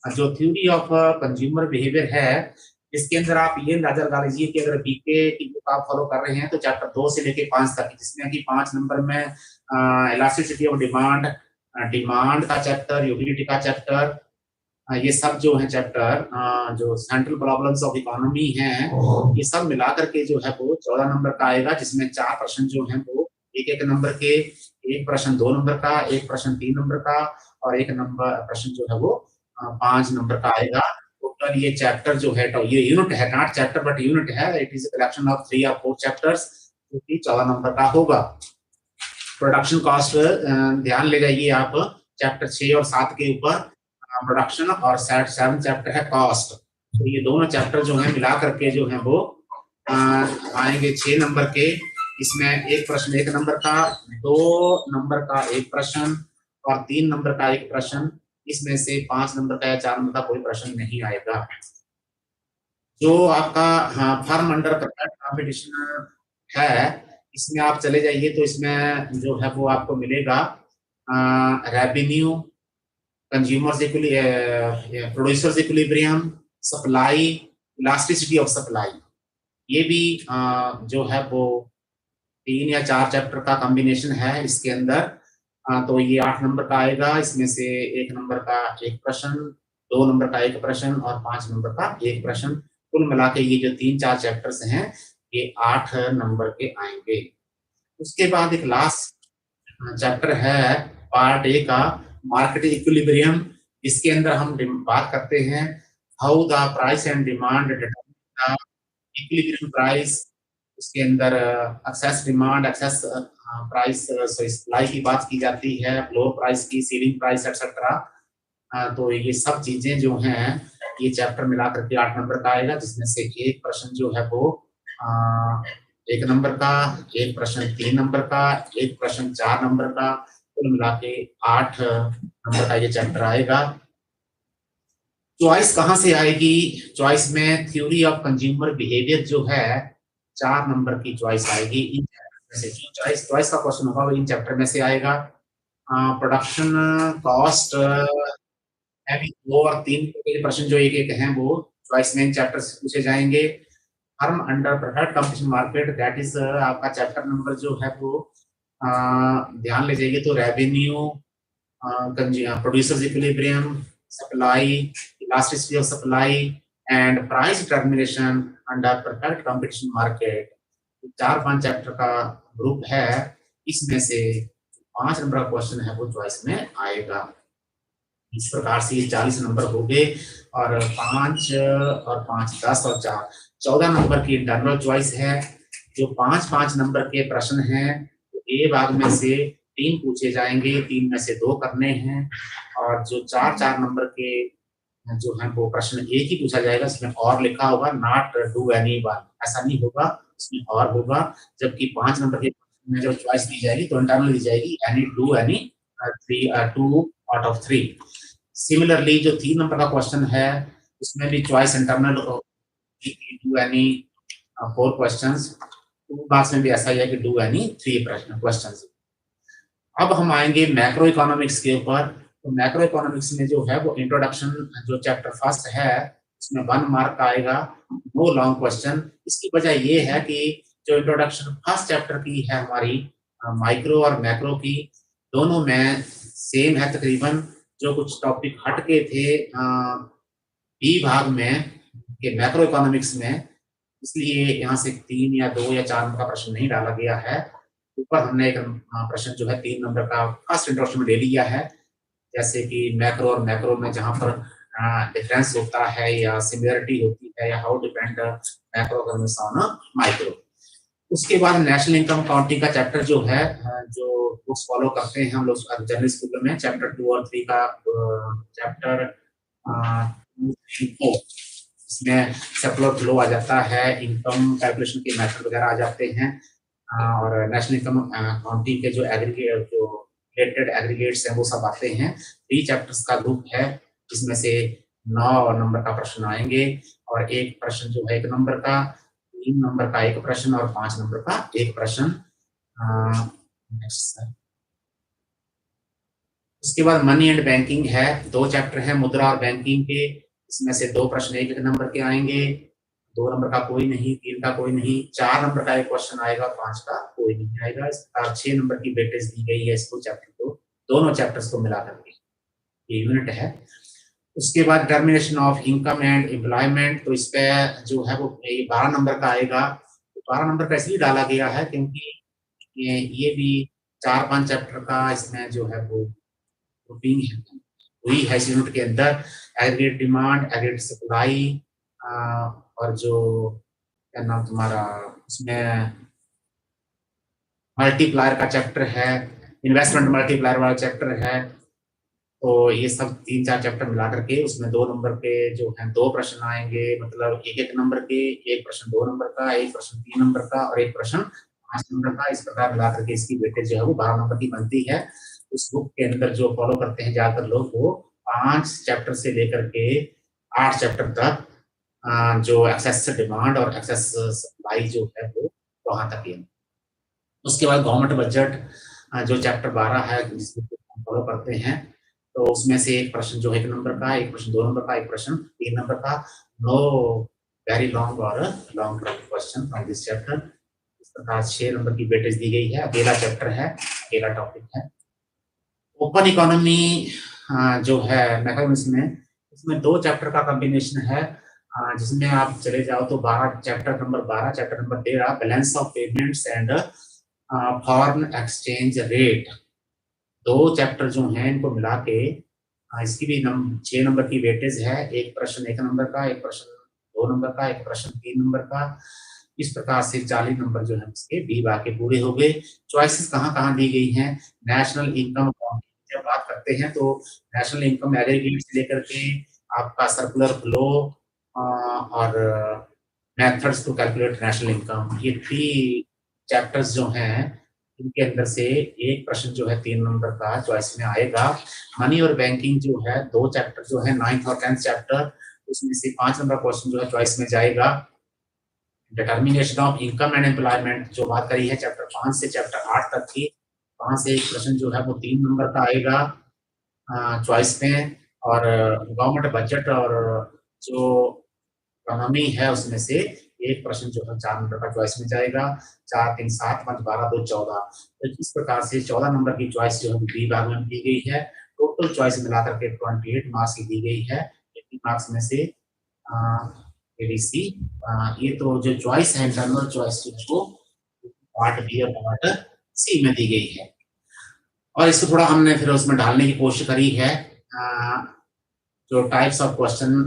जो थ्योरी ऑफ कंज्यूमर बिहेवियर है, इसके अंदर आप ये अंदाजा लगा लीजिए कि अगर बीके की बुक आप फॉलो कर रहे हैं तो चैप्टर 2 से लेके 5 तक, जिसमें कि 5 नंबर में इलास्टिसिटी ऑफ डिमांड, डिमांड का चैप्टर, यूटिलिटी का चैप्टर, ये सब जो है चैप्टर जो सेंट्रल प्रॉब्लम्स ऑफ इकोनॉमी हैं, ये सब मिलाकर के जो है वो 14 नंबर का आएगा, जिसमें 4 प्रश्न जो हैं वो एक एक नंबर के, एक प्रश्न 2 नंबर का, एक प्रश्न 3 नंबर का, और एक नंबर प्रश्न जो है वो 5 नंबर का आएगा। टोटल ये चैप्टर जो है, तो ये यूनिट है, नॉट चैप्टर बट यूनिट है, it is a collection of 3 और 4 चैप्टर्स, जो कि 14 नंबर का होगा। प्रोडक्शन कॉस्ट ध्यान ले जाइए आप, चैप्टर 6 और 7 के ऊपर प्रोडक्शन, और 7 चैप्टर है कॉस्ट। तो ये दोनों चैप्टर जो है मिला करके जो है वो आएंगे 6 नंबर के। इसमें एक प्रश्न 1 नंबर का, 2 नंबर का एक प्रश्न, और 3 नंबर का एक प्रश्न। इसमें से 5 नंबर का या 4 नंबर का कोई प्रश्न नहीं आएगा। जो आपका फर्म अंडर कंपटीशन है, इसमें आप चले जाइए तो इसमें जो है वो आपको मिलेगा revenue, consumers producers equilibrium, supply, elasticity of supply. ये भी जो है वो 3 या 4 चैप्टर का कॉम्बिनेशन है इसके अंदर। तो ये 8 नंबर का आएगा, इसमें से 1 नंबर का एक प्रश्न, 2 नंबर का एक प्रश्न, और 5 नंबर का एक प्रश्न। कुल मिला के ये जो 3-4 चैप्टर्स हैं ये 8 नंबर के आएंगे। उसके बाद एक लास्ट चैप्टर है पार्ट ए का, मार्केट इक्विलिब्रियम। इसके अंदर हम बात करते हैं how the price and demand determine the equilibrium price. उसके अंदर excess demand, excess price, supply की बात की जाती है, फ्लोर प्राइस की, सीलिंग प्राइस एक्सेट्रा। तो ये सब चीजें जो हैं ये चैप्टर मिला करके 8 नंबर का आएगा, जिसमें से एक प्रश्न जो है वो 1 नंबर का, एक प्रश्न 3 नंबर का, एक प्रश्न 4 नंबर का, कुल मिला के 8 नंबर का ये चैप्टर आएगा। चॉइस कहाँ से आएगी? चॉइस में थ्योरी ऑफ कंज्यूमर बिहेवियर जो है 4 नंबर की चॉइस आएगी इन चैप्टर में से। चॉइस का क्वेश्चन होगा वो इन चैप्टर में से आएगा। प्रोडक्शन कॉस्ट है भी 2 और 3 के प्रश्न जो एक एक हैं वो चॉइस में इन चैप्टर से पूछे जाएंगे। Firm under product competition market, that is आपका चैप्टर नंबर जो है वो ध्यान ले जाइए तो revenue, producers equilibrium, supply, elasticity of supply, and price determination under product competition market. 4-5 chapter का ग्रुप है, इसमें से 5 नंबर का क्वेश्चन है वो चॉइस में आएगा। इस प्रकार से ये 40 नंबर हो गए, और 5 और 5 10 और 4 14 नंबर की इंटरनल चॉइस है। जो 5-5 नंबर के प्रश्न हैं तो ए भाग में से 3 पूछे जाएंगे, 3 में से 2 करने हैं, और जो 4-4 नंबर के जो है वो प्रश्न एक ही पूछा जाएगा, इसमें और लिखा होगा, नॉट डू एनी वन, ऐसा नहीं होगा, इसमें और होगा। जबकि 5 नंबर के प्रश्न में जो चॉइस दी जाएगी तो इंटरनल दी जाएगी any do any 2 out of 3। Similarly जो 3 नंबर का क्वेश्चन है उसमें भी choice internal do any 4 questions. 2 marks में भी ऐसा ही है कि डू एनी 3 क्वेश्चंस। अब हम आएंगे मैक्रो इकोनॉमिक्स के ऊपर। तो मैक्रो इकोनॉमिक्स में जो है वो इंट्रोडक्शन जो चैप्टर फर्स्ट है उसमें 1 मार्क आएगा, नो लॉन्ग क्वेश्चन। इसकी वजह ये है कि जो इंट्रोडक्शन फर्स्ट चैप्टर की है हमारी माइक्रो और मैक्रो की, दोनों में सेम है तकरीबन। जो कुछ टॉपिक हट के थे बी भाग में के मैक्रो इकोनॉमिक्स में, इसलिए यहाँ से 3 या 2 या 4 नंबर का प्रश्न नहीं डाला गया है। ऊपर हमने एक प्रश्न जो है 3 नंबर का फर्स्ट इंट्रोडक्शन में ले लिया है, जैसे कि मैक्रो और मैक्रो में जहाँ पर डिफरेंस होता है या सिमिलरिटी होती है या how depend macro economics on micro. उसके बाद नेशनल इनकम काउंटिंग का चैप्टर जो है, जो बुक्स फॉलो करते हैं हम लोग जनरल स्कूल में, चैप्टर 2 और 3 का चैप्टर 2, 3, 4, इसमें सर्कुलर फ्लो आ जाता है, इनकम कैलकुलेशन के मेथड वगैरह आ जाते हैं, और नेशनल इनकम काउंटिंग के जो एग्रीगेट जो रिलेटेड एग्रीगेट्स हैं वो सब आते हैं। 3 चैप्टर्स का ग्रुप है, जिसमें से 9 नंबर का प्रश्न आएंगे और एक प्रश्न जो है 1 नंबर का, 3 नंबर का एक प्रश्न और 5 नंबर का एक प्रश्न। उसके बाद मनी एंड बैंकिंग है, 2 चैप्टर है मुद्रा और बैंकिंग के, इसमें से 2 प्रश्न 1 नंबर के आएंगे, 2 नंबर का कोई नहीं, 3 का कोई नहीं, 4 नंबर का एक क्वेश्चन आएगा, 5 का कोई नहीं आएगा। इस प्रकार 6 नंबर की वेटेज दी गई है इसको, चैप्टर को, दोनों चैप्टर्स को मिला करके ये यूनिट है। उसके बाद termination of income and employment, तो इस पे जो है वो 12 नंबर का आएगा। 12 नंबर का इसलिए डाला गया है क्योंकि ये भी 4-5 चैप्टर का इसमें जो है वो ग्रुपिंग हुई है इस यूनिट के अंदर। एग्रीगेट डिमांड, एग्रीगेट सप्लाई, और जो क्या नाम तुम्हारा उसमें मल्टीप्लायर का चैप्टर है, इन्वेस्टमेंट मल्टीप्लायर वाला चैप्टर है। तो ये सब 3-4 चैप्टर मिला करके उसमें 2 नंबर के जो है 2 प्रश्न आएंगे, मतलब 1-1 नंबर के, एक प्रश्न 2 नंबर का, एक प्रश्न 3 नंबर का और एक प्रश्न 5 नंबर का। इस प्रकार मिला करके इसकी वेटेज जो है वो 12 नंबर की बनती है। उस बुक के अंदर जो फॉलो करते हैं ज्यादातर लोग, वो 5 चैप्टर से लेकर के 8 चैप्टर तक जो एक्सेस डिमांड और एक्सेस सप्लाई जो है वो वहां तक है। उसके बाद गवर्नमेंट बजट जो चैप्टर 12 है जिसको फॉलो करते हैं, तो उसमें से एक प्रश्न जो 1 नंबर का, एक प्रश्न 2 नंबर का, एक प्रश्न 3 नंबर का। नो वेरी लॉन्ग और long question from this chapter. इस प्रकार 6 नंबर की वेटेज दी गई है, अकेला चैप्टर है, अकेला टॉपिक है। ओपन इकोनॉमी जो है मैथमेटिक्स में, इसमें 2 चैप्टर का कॉम्बिनेशन है, जिसमें आप चले जाओ तो 12 chapter number 12, chapter number 13 balance of payments and foreign exchange rate. 2 chapter जो हैं इनको मिला के इसकी भी 6 नंबर की वेटेज है, एक प्रश्न 1 नंबर का, एक प्रश्न 2 नंबर का, एक प्रश्न 3 नंबर का। इस प्रकार से 40 नंबर जो है इसके बी बाकी पूरे हो गए। चॉइसेस कहाँ कहाँ दी गई हैं, नेशनल इनकम जब बात करते हैं तो नेशनल इनकम एग्रीगेट से लेकर के आपका सर्कुलर फ्लो और methods to calculate national income, ये 3 चैप्टर्स जो हैं इनके अंदर से एक प्रश्न जो है 3 नंबर का चॉइस में आएगा। मनी और बैंकिंग जो है 2 चैप्टर जो है 9th और 10th चैप्टर, उसमें से 5 नंबर क्वेश्चन जो है चॉइस में जाएगा। Determination of income and employment जो बात करी है चैप्टर 5 से चैप्टर 8 तक की, वहां से एक प्रश्न जो है वो 3 नंबर का आएगा चॉइस में। और गवर्नमेंट बजट और जो इकोनॉमी है उसमें से एक प्रश्न जो है 4 नंबर का चॉइस में जाएगा। 4, 3, 7, 5, 12, 2, 14। तो इस प्रकार से 14 नंबर की चॉइस जो है बी भाग में दी गई है। टोटल चॉइस मिलाकर के 28 मार्क्स की दी गई है। 80 मार्क्स में से एडीसी, ये तो जो चॉइस है इंटरनल चॉइस को पार्ट बी और पार्ट सी में दी गई है। और इसको थोड़ा हमने फिर उसमें डालने की कोशिश करी है। जो टाइप्स ऑफ क्वेश्चन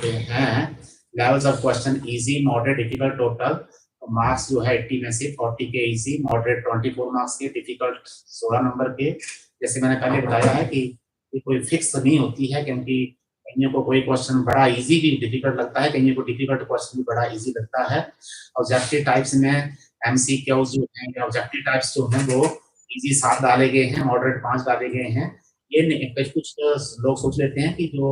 पे हैं, levels of question easy, moderate, difficult, total. तो मार्क्स जो है 80 में से 40 के इजी, मॉडरेट 24 मार्क्स के, डिफिकल्ट 16 नंबर के। जैसे मैंने पहले बताया है कि कोई फिक्स नहीं होती है, क्योंकि कईयों को कोई क्वेश्चन बड़ा इजी भी डिफिकल्ट लगता है, कईयों को डिफिकल्ट क्वेश्चन भी बड़ा इजी लगता है। ऑब्जेक्टिव टाइप्स में एमसीक्यूज जो हैं, ऑब्जेक्टिव टाइप्स जो हैं वो इजी 7 डाले गए हैं, मॉडरेट 5 डाले गए हैं। ये कुछ लोग सोच लेते हैं कि जो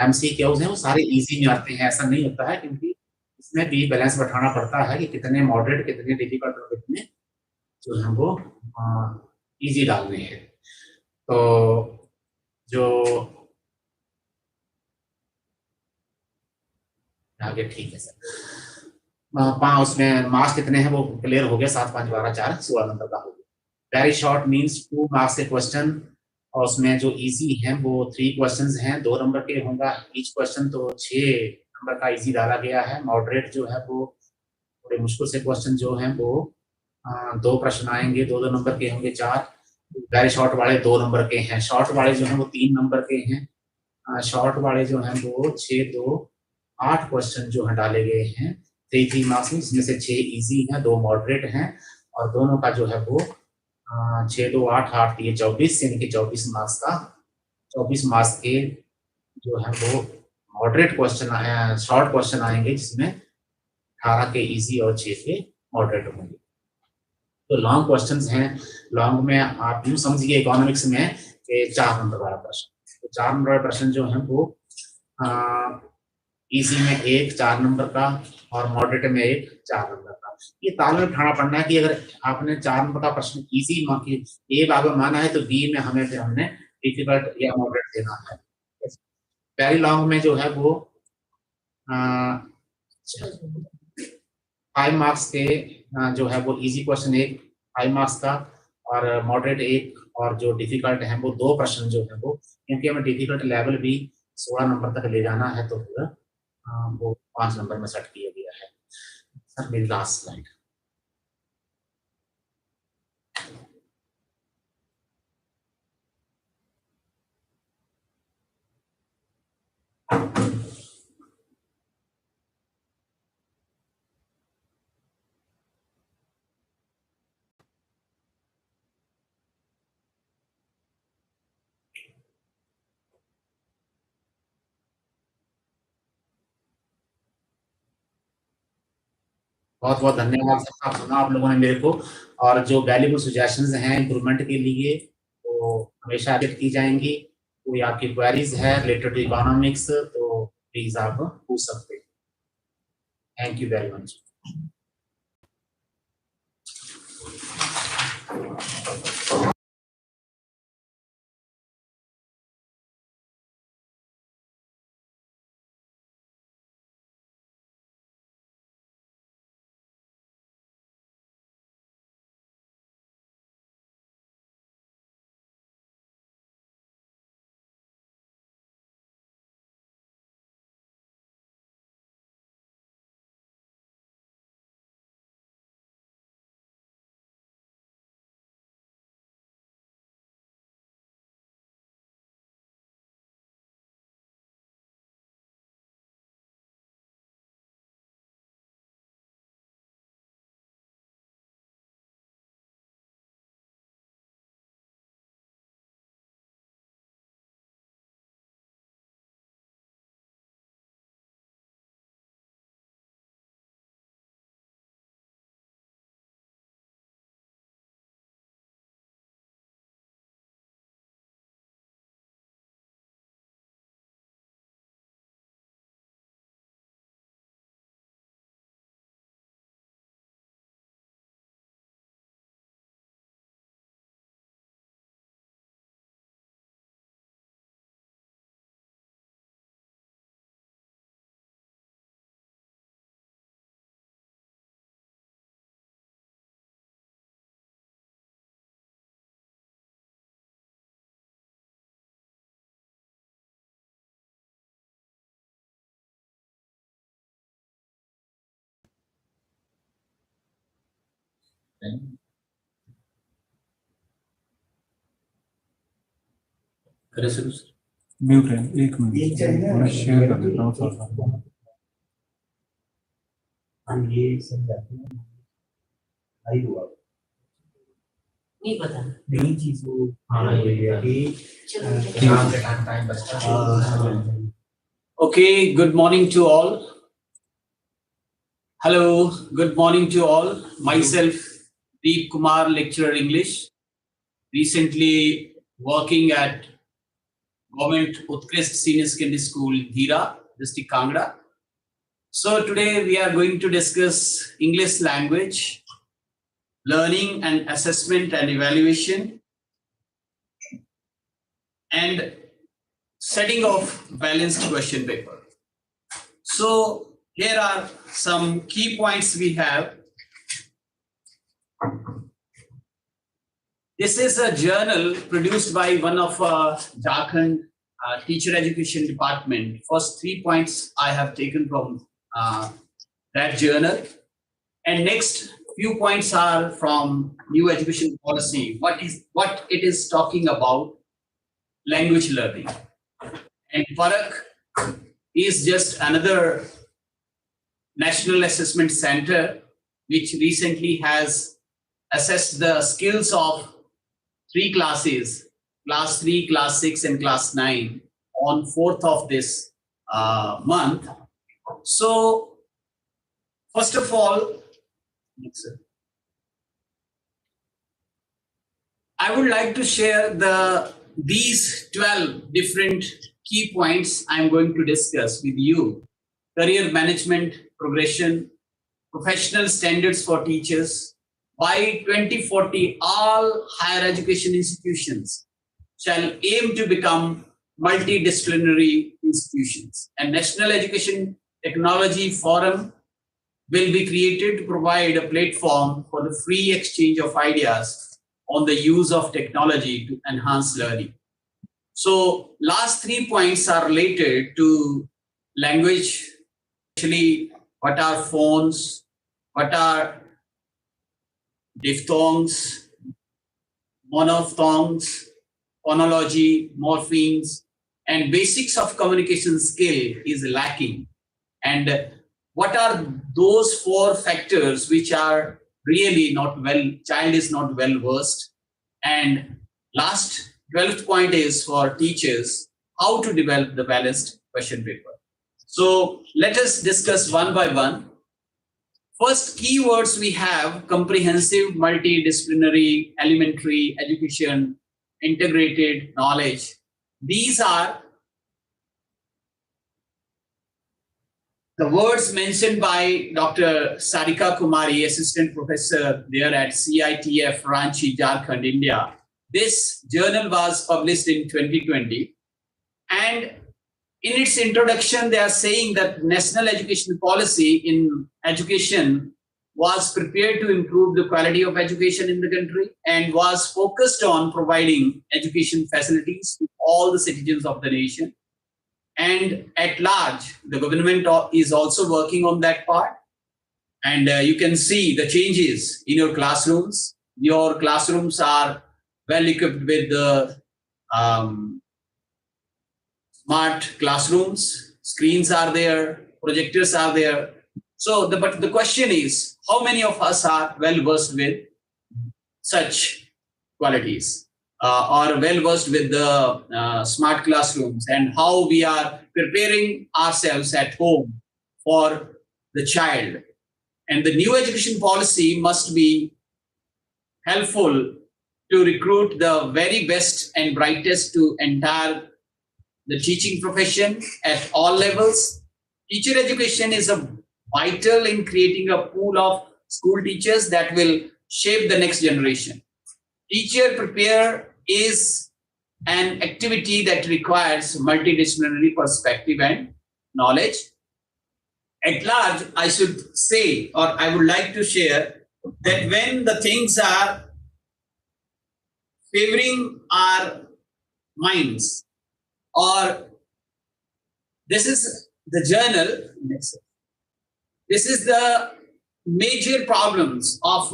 एमसीक्यूज हैं वो सारे इजी में आते हैं, ऐसा नहीं होता है, क्योंकि इसमें भी बैलेंस बैठाना पड़ता है कि कितने मॉडरेट, कितने डिफिकल्ट और कितने जो है वो इजी डालने हैं। तो जो आगे ठीक है सर, उसमें मार्क्स कितने हैं वो क्लियर हो गया, 7, 5, 12, 4, 16 नंबर का हो गया। वेरी शॉर्ट मीन्स 2 मार्क्स के क्वेश्चन, और उसमें जो इजी हैं वो 3 क्वेश्चंस हैं, 2 नंबर के होगा ईच क्वेश्चन, तो 6 नंबर का इजी डाला गया है। मॉडरेट जो है वो थोड़े मुश्किल से क्वेश्चन जो हैं वो 2 प्रश्न आएंगे, 2 नंबर के होंगे 4। वेरी शॉर्ट वाले 2 नंबर के हैं, शॉर्ट वाले जो हैं वो 3 नंबर के हैं, शॉर्ट वाले जो हैं वो 6 2 8 क्वेश्चन जो है डाले गए हैं 3 मार्क्स में, जिसमें से 6 इजी हैं, 2 मॉडरेट हैं और दोनों का जो है वो 6 2 8 8 ये 24 यानी कि 24 मार्क्स का 24 मार्क्स के जो है वो मॉडरेट क्वेश्चन आए, शॉर्ट क्वेश्चन आएंगे, जिसमें 18 के इजी और 6 के मॉडरेट होंगे। तो लॉन्ग क्वेश्चंस हैं। लॉन्ग में आप यूं समझिए इकोनॉमिक्स में कि 4 नंबर वाला प्रश्न, तो 4 नंबर वाला प्रश्न जो है वो इजी में एक 4 नंबर का और मॉडरेट में एक 4 नंबर का। ये तालमेल बिठाना पड़ना है कि अगर आपने 4 नंबर का प्रश्न इजी ए बाग में माना है तो बी में हमें फिर हमने डिफिकल्ट या मॉडरेट देना है। वेरी लॉन्ग में जो है वो 5 मार्क्स के जो है वो इजी क्वेश्चन एक 5 मार्क्स का और मॉडरेट एक, और जो डिफिकल्ट है वो 2 प्रश्न जो है वो, क्योंकि हमें डिफिकल्ट लेवल भी 16 नंबर तक ले जाना है तो फिर वो 5 नंबर में सेट किया गया है। सर मेरी लास्ट स्लाइड। बहुत बहुत धन्यवाद सर, आप सुना आप लोगों ने मेरे को, और जो वैल्यूबल सजेशंस हैं इम्प्रूवमेंट के लिए वो हमेशा अपडेट की जाएंगी। कोई आपकी क्वेरीज है रिलेटेड टू इकोनॉमिक्स तो प्लीज आप पूछ सकते हैं। Thank you very much. Mute है, एक मिनट मैं शेयर कर देता हूँ थोड़ा सा। हम ये समझाते हैं आई हुआ नहीं पता नई चीज को। हाँ ये है कि टाइम बचता है। Okay, good morning to all. Hello, good morning to all. Myself, Deep Kumar, lecturer English. Recently working at Government Utkrist Senior Secondary School, Dhira, District Kangra. So today we are going to discuss English language, learning and assessment and evaluation, and setting of balanced question paper. So here are some key points we have. This is a journal produced by one of Jharkhand teacher education department. First 3 points I have taken from that journal, and next few points are from new education policy. What it is talking about language learning. And PARAKH is just another national assessment center which recently has assessed the skills of 3 classes, class 3, class 6 and class 9 on 4th of this month. So first of all, I would like to share these 12 different key points I'm going to discuss with you. Career management, progression, professional standards for teachers. By 2040, all higher education institutions shall aim to become multidisciplinary institutions. And National Education Technology Forum will be created to provide a platform for the free exchange of ideas on the use of technology to enhance learning. So last 3 points are related to language, especially what are phones, what are diphthongs, monophthongs, phonology, morphemes, and basics of communication skill is lacking. And what are those 4 factors which are really not well, child is not well versed? And last 12th point is for teachers, how to develop the balanced question paper. So let us discuss one by one. First keywords we have: comprehensive, multidisciplinary, elementary education, integrated knowledge. These are the words mentioned by Dr. Sarika Kumari, assistant professor there at CITF, Ranchi, Jharkhand, India. This journal was published in 2020. And in its introduction, they are saying that national education policy in education was prepared to improve the quality of education in the country and was focused on providing education facilities to all the citizens of the nation. And at large, the government is also working on that part. And you can see the changes in your classrooms. Your classrooms are well equipped with the smart classrooms, screens are there, projectors are there. So, but the question is, how many of us are well versed with such qualities? Or well versed with the smart classrooms, and how we are preparing ourselves at home for the child. And the new education policy must be helpful to recruit the very best and brightest to enter the teaching profession at all levels. Teacher education is vital in creating a pool of school teachers that will shape the next generation. Teacher prepare is an activity that requires multidisciplinary perspective and knowledge. At large, I should say, or I would like to share, that when the things are favoring our minds, or this is the journal, this is the major problems of,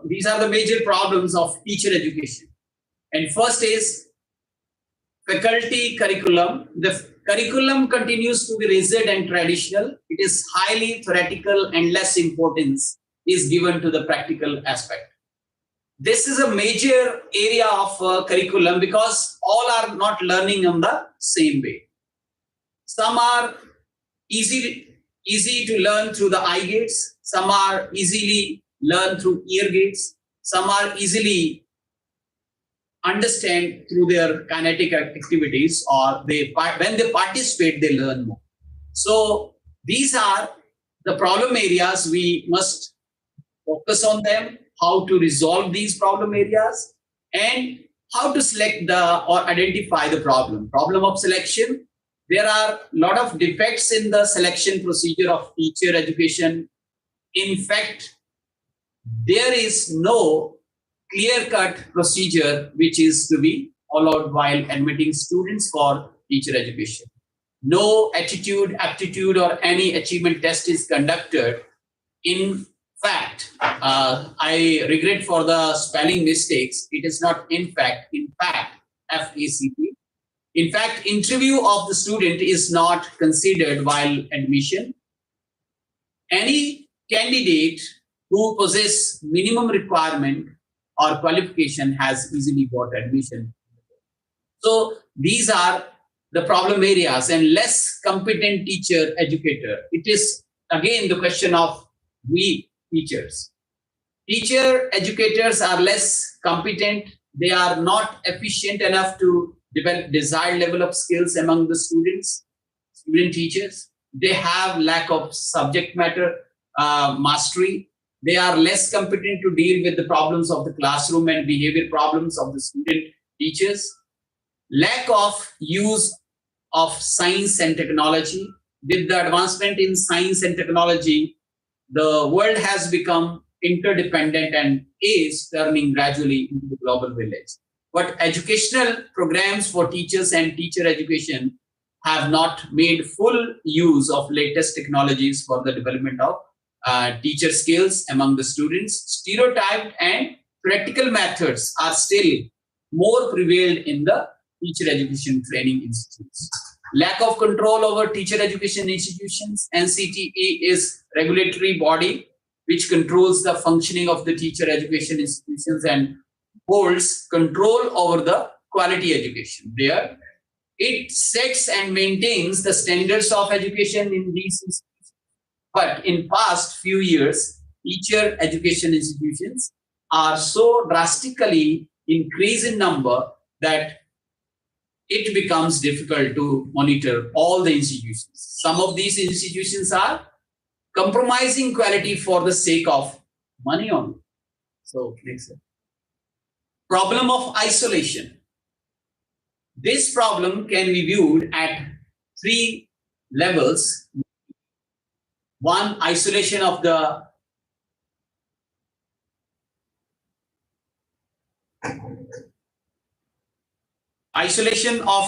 these are the major problems of teacher education. And first is faculty curriculum. The curriculum continues to be rigid and traditional. It is highly theoretical and less importance is given to the practical aspect. This is a major area of curriculum because all are not learning in the same way. Some are easy to learn through the eye gates. Some are easily learn through ear gates. Some are easily understand through their kinetic activities, or when they participate, they learn more. So these are the problem areas. We must focus on them, how to resolve these problem areas, and how to select or identify the problem of selection. There are a lot of defects in the selection procedure of teacher education. In fact, there is no clear-cut procedure which is to be followed while admitting students for teacher education. No attitude, aptitude, or any achievement test is conducted. In fact, I regret for the spelling mistakes. It is not in fact, FACT. In fact, interview of the student is not considered while admission. Any candidate who possess minimum requirement or qualification has easily got admission. So these are the problem areas, and less competent teacher educator. It is again the question of we teachers. Teacher educators are less competent. They are not efficient enough to develop desired level of skills among the students, student teachers. They have lack of subject matter mastery. They are less competent to deal with the problems of the classroom and behavior problems of the student teachers. Lack of use of science and technology. With the advancement in science and technology, the world has become interdependent and is turning gradually into the global village. But educational programs for teachers and teacher education have not made full use of latest technologies for the development of teacher skills among the students. Stereotyped and practical methods are still more prevailed in the teacher education training institutes. Lack of control over teacher education institutions. NCTE is regulatory body which controls the functioning of the teacher education institutions and holds control over the quality education there. It sets and maintains the standards of education in these institutions. But in past few years, teacher education institutions are so drastically increased in number that it becomes difficult to monitor all the institutions. Some of these institutions are compromising quality for the sake of money only. So next slide. Problem of isolation. This problem can be viewed at 3 levels. One, isolation of the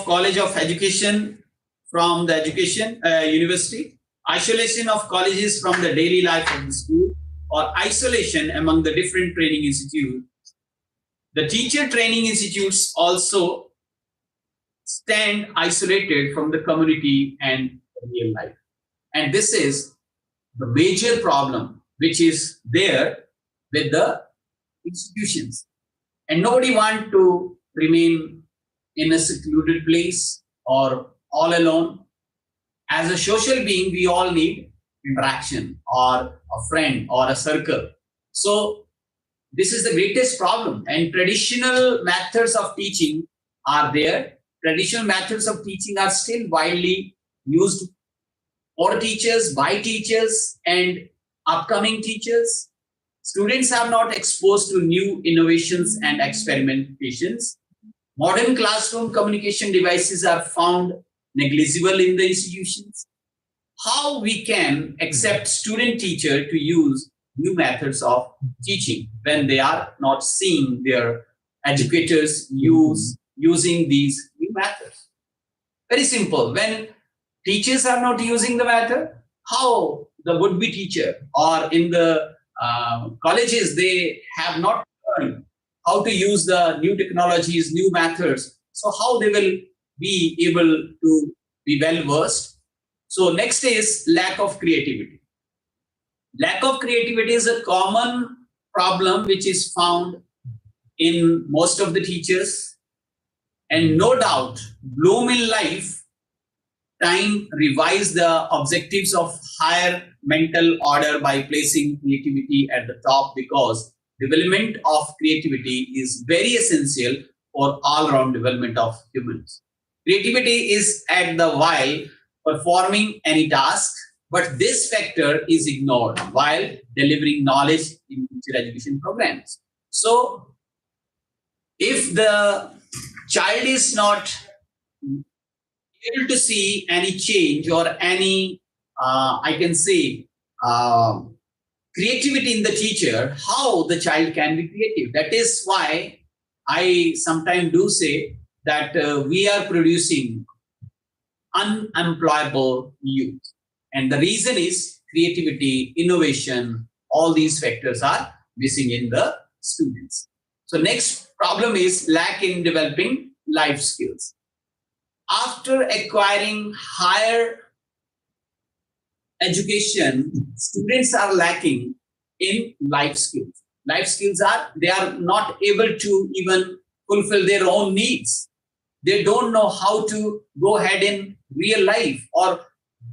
college of education from the education university, isolation of colleges from the daily life of the school, or isolation among the different training institutes. The teacher training institutes also stand isolated from the community and real life. And this is the major problem which is there with the institutions. And nobody wants to remain in a secluded place or all alone. As a social being, we all need interaction or a friend or a circle. So this is the greatest problem. And traditional methods of teaching are there. Traditional methods of teaching are still widely used for teachers, by teachers, and upcoming teachers. Students are not exposed to new innovations and experimentations. Modern classroom communication devices are found negligible in the institutions. How we can accept student teacher to use new methods of teaching when they are not seeing their educators using these new methods? Very simple. When teachers are not using the method, how the would-be teacher or in the colleges, they have not learned how to use the new technologies, new methods. So how they will be able to be well versed? So next is lack of creativity. Lack of creativity is a common problem which is found in most of the teachers. And no doubt, bloom in life time revise the objectives of higher mental order by placing creativity at the top, because development of creativity is very essential for all-round development of humans. Creativity is at the while performing any task, but this factor is ignored while delivering knowledge in teacher education programs. So if the child is not able to see any change or any, I can say, creativity in the teacher, how the child can be creative? That is why I sometimes do say that we are producing unemployable youth. And the reason is creativity, innovation, all these factors are missing in the students. So next problem is lack in developing life skills. after acquiring higher education, students are lacking in life skills. Life skills are, they are not able to even fulfill their own needs. They don't know how to go ahead in real life, or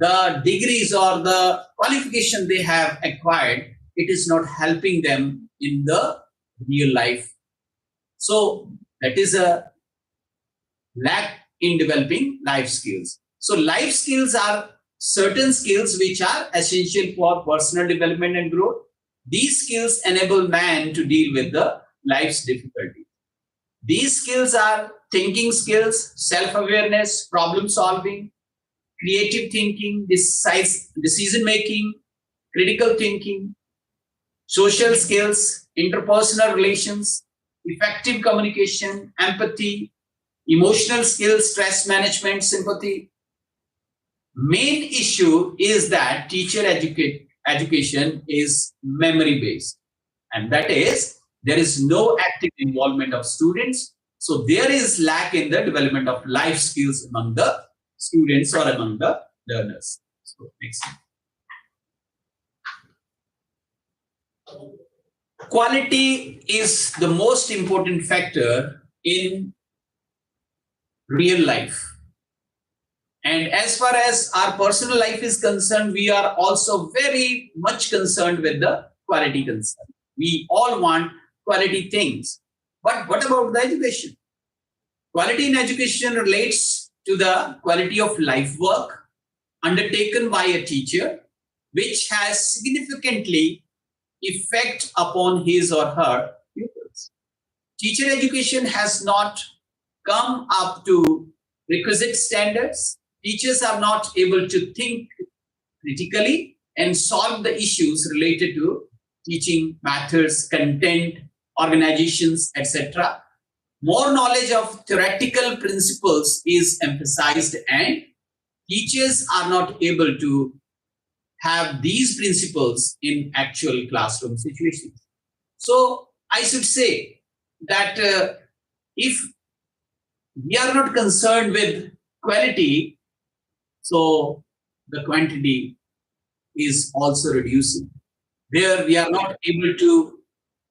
the degrees or the qualification they have acquired, it is not helping them in the real life. So that is a lack in developing life skills. So life skills are certain skills which are essential for personal development and growth. These skills enable man to deal with the life's difficulties. These skills are thinking skills, self-awareness, problem solving, creative thinking, decision making, critical thinking, social skills, interpersonal relations, effective communication, empathy, emotional skills, stress management, sympathy. Main issue is that teacher education is memory based, and that is there is no active involvement of students. So there is lack in the development of life skills among the students or among the learners. So next. Quality is the most important factor in real life. And as far as our personal life is concerned, we are also very much concerned with the quality concern. We all want quality things. But what about the education? Quality in education relates to the quality of life work undertaken by a teacher, which has significantly effect upon his or her pupils. Teacher education has not come up to requisite standards. Teachers are not able to think critically and solve the issues related to teaching methods, content, organizations, etc. More knowledge of theoretical principles is emphasized, and teachers are not able to have these principles in actual classroom situations. So I should say that if we are not concerned with quality, so the quantity is also reducing. Where we are not able to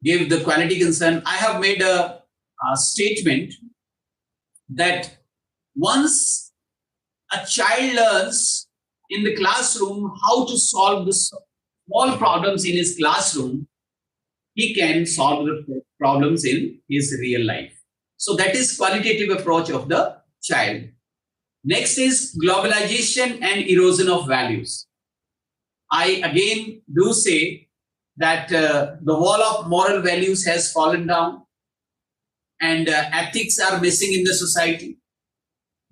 give the quality concern, I have made a statement that once a child learns in the classroom how to solve the small problems in his classroom, he can solve the problems in his real life. So that is qualitative approach of the child. Next is globalization and erosion of values. I again do say that the wall of moral values has fallen down, and ethics are missing in the society.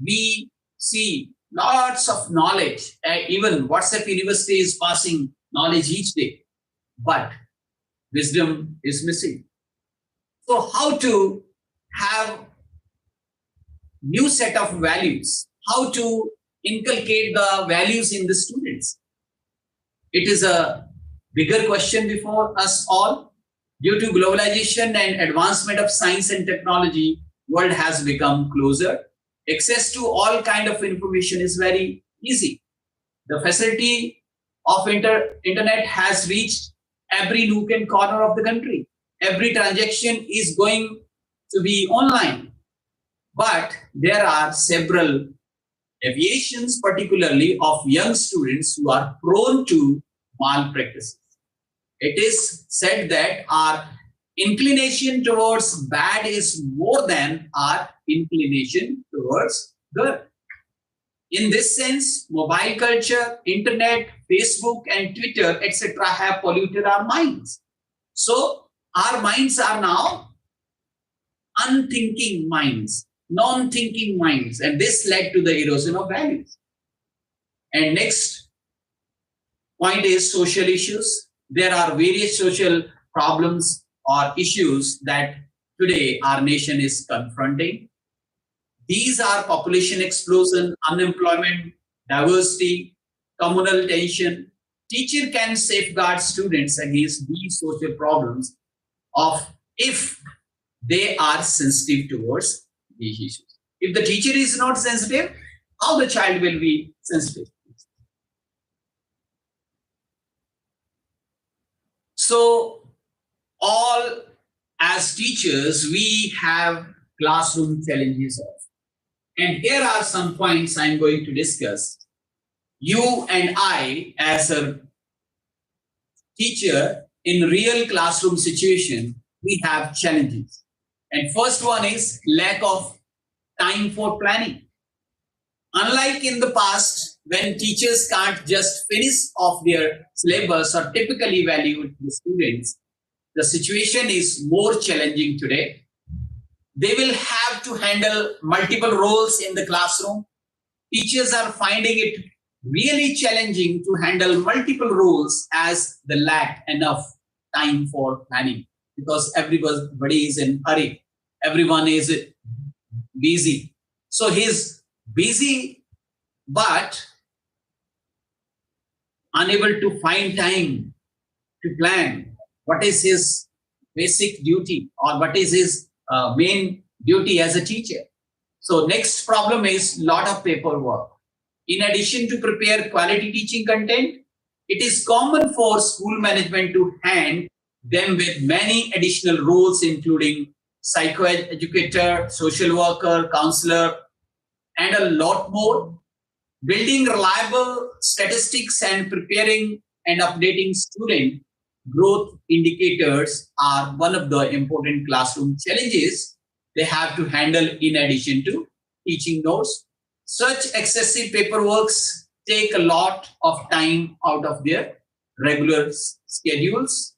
We see lots of knowledge. Even WhatsApp University is passing knowledge each day, but wisdom is missing. So how to have new set of values? How to inculcate the values in the students? It is a bigger question before us all. Due to globalization and advancement of science and technology, world has become closer. Access to all kind of information is very easy. The facility of internet has reached every nook and corner of the country. Every transaction is going to be online. But there are several deviations, particularly of young students who are prone to malpractices. It is said that our inclination towards bad is more than our inclination towards good. In this sense, mobile culture, internet, Facebook and Twitter, etc. have polluted our minds. So our minds are now unthinking minds, non-thinking minds, and this led to the erosion of values. And next point is social issues. There are various social problems or issues that today our nation is confronting. These are population explosion, unemployment, diversity, communal tension. Teacher can safeguard students against these social problems if they are sensitive towards these issues. If the teacher is not sensitive, how the child will be sensitive. So all as teachers, we have classroom challenges also. And here are some points I'm going to discuss. You and I, as a teacher in real classroom situation, we have challenges. And first one is lack of time for planning. Unlike in the past, when teachers can't just finish off their syllabus or typically evaluate the students, the situation is more challenging today. They will have to handle multiple roles in the classroom. Teachers are finding it really challenging to handle multiple roles as they lack enough time for planning because everybody is in hurry. Everyone is busy. So he's busy, but unable to find time to plan what is his basic duty or what is his main duty as a teacher. So next problem is lot of paperwork. In addition to prepare quality teaching content, it is common for school management to hand them with many additional roles, including psychoeducator, social worker, counselor, and a lot more. Building reliable statistics and preparing and updating student growth indicators are one of the important classroom challenges they have to handle in addition to teaching notes. Such excessive paperwork take a lot of time out of their regular schedules.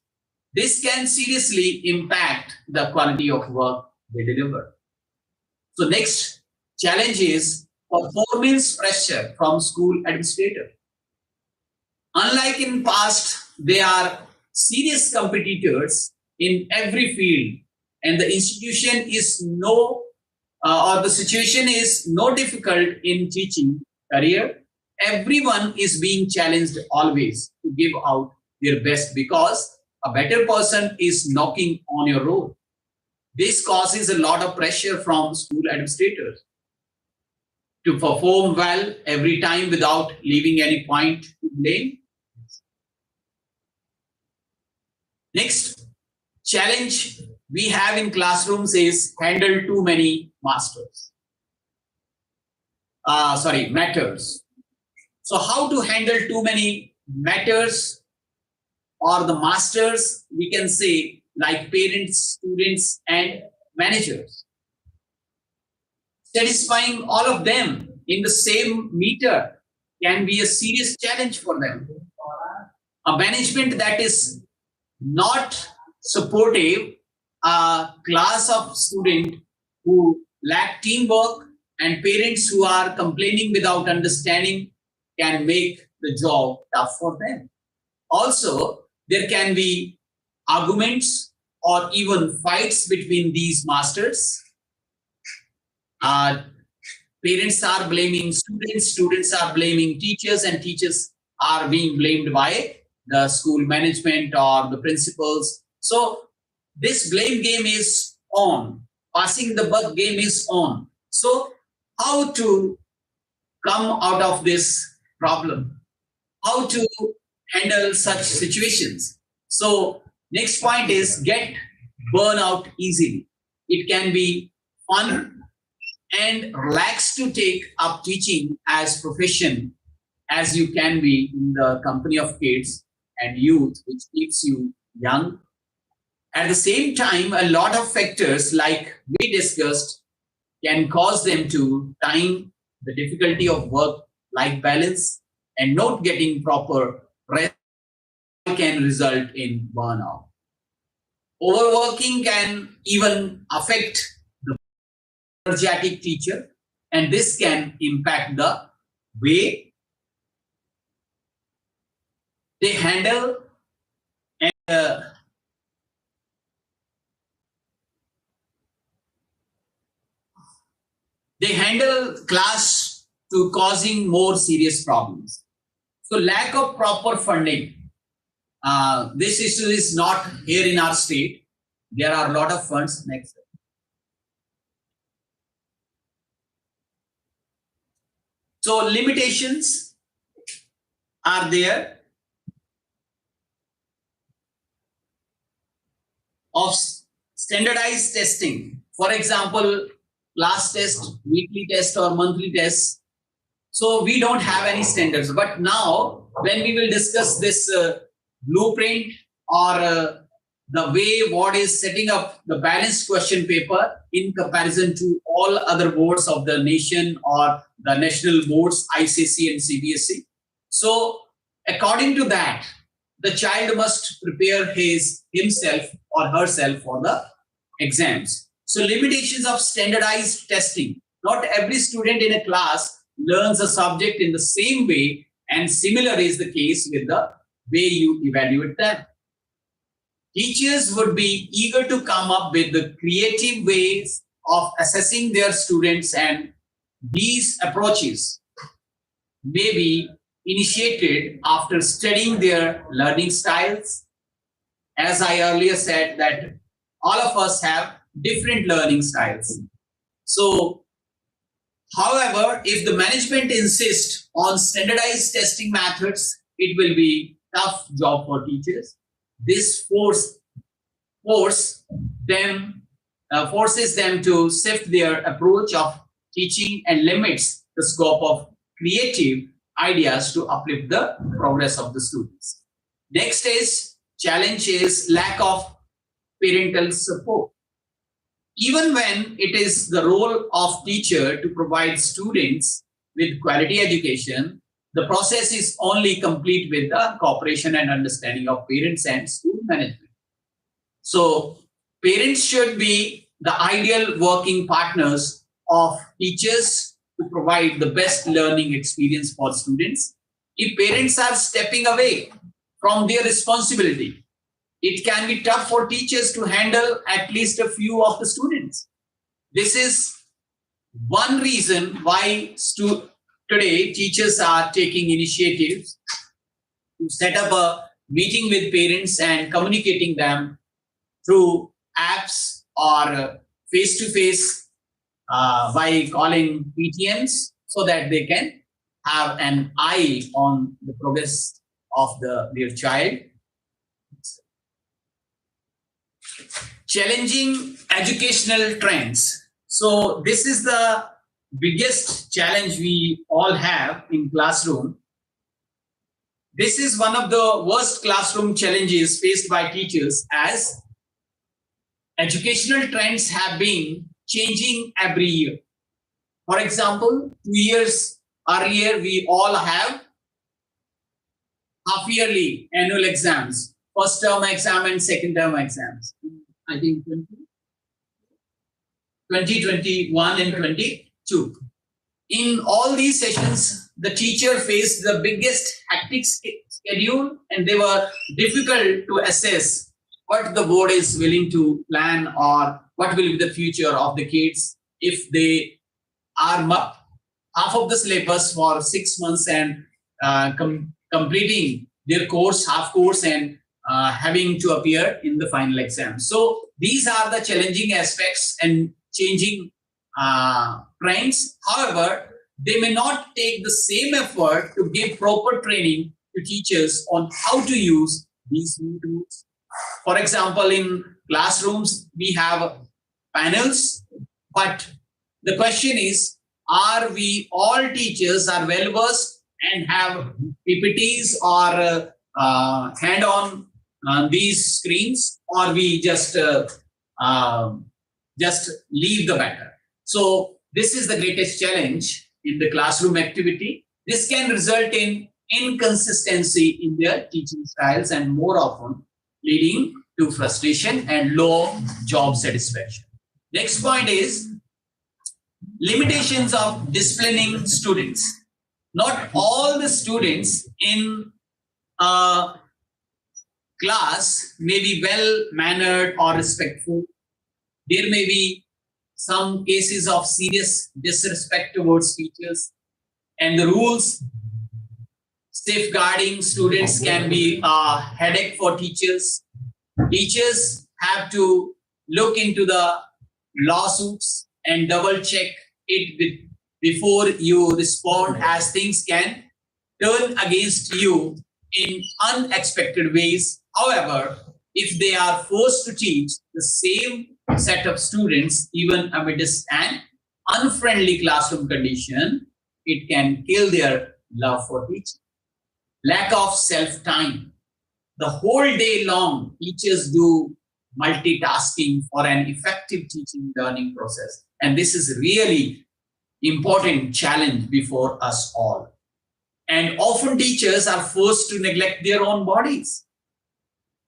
This can seriously impact the quality of work they deliver. So next challenge is performance pressure from school administrator. Unlike in past, they are serious competitors in every field, and the institution is the situation is no difficult in teaching career. Everyone is being challenged always to give out their best because a better person is knocking on your door. This causes a lot of pressure from school administrators to perform well every time without leaving any point to blame. Next challenge we have in classrooms is handle too many matters. So how to handle too many matters or the masters, we can say like parents, students, and managers. Satisfying all of them in the same meter can be a serious challenge for them. A management that is not supportive, a class of students who lack teamwork, and parents who are complaining without understanding can make the job tough for them. Also, there can be arguments or even fights between these masters. Parents are blaming students, students are blaming teachers, and teachers are being blamed by the school management or the principals. So this blame game is on. Passing the buck game is on. So how to come out of this problem? How to handle such situations? So next point is get burnout easily. It can be fun and relax to take up teaching as profession as you can be in the company of kids and youth, which keeps you young. At the same time, a lot of factors like we discussed can cause them to time, the difficulty of work-life balance, and not getting proper rest can result in burnout. Overworking can even affect the energetic teacher, and this can impact the way they handle and they handle class to causing more serious problems. So lack of proper funding. This issue is not here in our state. There are a lot of funds. Next. So limitations are there of standardized testing. For example, class test, weekly test or monthly test. So we don't have any standards. But now when we will discuss this blueprint or the way what is setting up the balanced question paper in comparison to all other boards of the nation or the national boards, ICSE and CBSE. So according to that, the child must prepare himself or herself for the exams. So limitations of standardized testing. Not every student in a class learns a subject in the same way, and similar is the case with the way you evaluate them. Teachers would be eager to come up with the creative ways of assessing their students, and these approaches may be initiated after studying their learning styles. As I earlier said, that all of us have different learning styles. So, however, if the management insists on standardized testing methods, it will be a tough job for teachers. This forces them to shift their approach of teaching and limits the scope of creative ideas to uplift the progress of the students. Next is challenge is lack of parental support. Even when it is the role of teacher to provide students with quality education, the process is only complete with the cooperation and understanding of parents and school management. So parents should be the ideal working partners of teachers to provide the best learning experience for students. If parents are stepping away from their responsibility, it can be tough for teachers to handle at least a few of the students. This is one reason why today teachers are taking initiatives to set up a meeting with parents and communicating them through apps or face-to-face by calling PTMs, so that they can have an eye on the progress of their child. Challenging educational trends. So this is the biggest challenge we all have in classroom. This is one of the worst classroom challenges faced by teachers, as educational trends have been changing every year. For example, 2 years earlier, we all have half-yearly annual exams, first term exam and second term exams. I think 2021 and 22. In all these sessions, the teacher faced the biggest hectic schedule, and they were difficult to assess what the board is willing to plan or what will be the future of the kids if they are half of the syllabus for 6 months and completing their course, half course, and having to appear in the final exam. So these are the challenging aspects and changing trends. However, they may not take the same effort to give proper training to teachers on how to use these new tools. For example, in classrooms, we have panels, but the question is, are we all teachers are well versed and have PPTs or hand on these screens, or we just leave the matter? So this is the greatest challenge in the classroom activity. This can result in inconsistency in their teaching styles and more often leading to frustration and low job satisfaction. Next point is limitations of disciplining students. Not all the students in a class may be well mannered or respectful. There may be some cases of serious disrespect towards teachers, and the rules safeguarding students can be a headache for teachers. Teachers have to look into the lawsuits and double check it with before you respond, as things can turn against you in unexpected ways. However, if they are forced to teach the same set of students, even amidst an unfriendly classroom condition, it can kill their love for teaching. Lack of self-time. The whole day long, teachers do multitasking for an effective teaching learning process. And this is really important challenge before us all. And often teachers are forced to neglect their own bodies.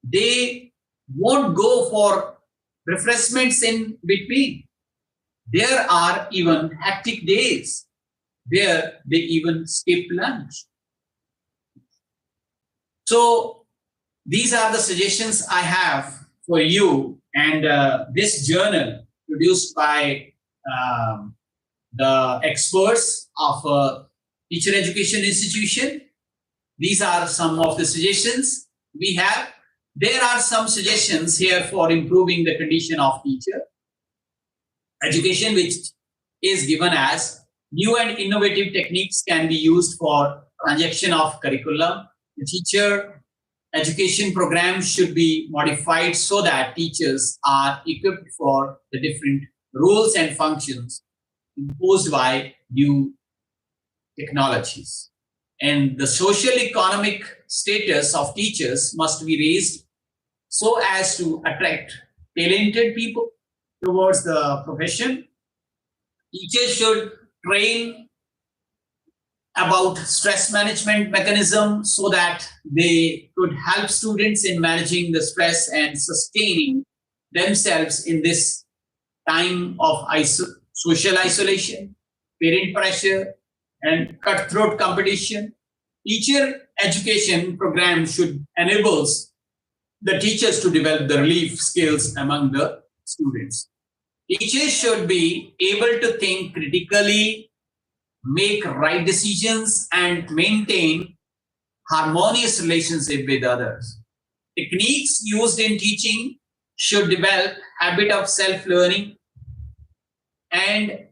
They won't go for refreshments in between. There are even hectic days where they even skip lunch. So these are the suggestions I have for you, and this journal produced by the experts of a teacher education institution. These are some of the suggestions we have. There are some suggestions here for improving the condition of teacher education, which is given as new and innovative techniques can be used for transaction of curriculum. The teacher education program should be modified so that teachers are equipped for the different roles and functions imposed by new technologies. And the social economic status of teachers must be raised so as to attract talented people towards the profession. Teachers should train about stress management mechanism so that they could help students in managing the stress and sustaining themselves in this time of social isolation, parent pressure, and cutthroat competition. Teacher education program should enable the teachers to develop the relief skills among the students. Teachers should be able to think critically, make right decisions, and maintain harmonious relationship with others. Techniques used in teaching should develop habit of self-learning and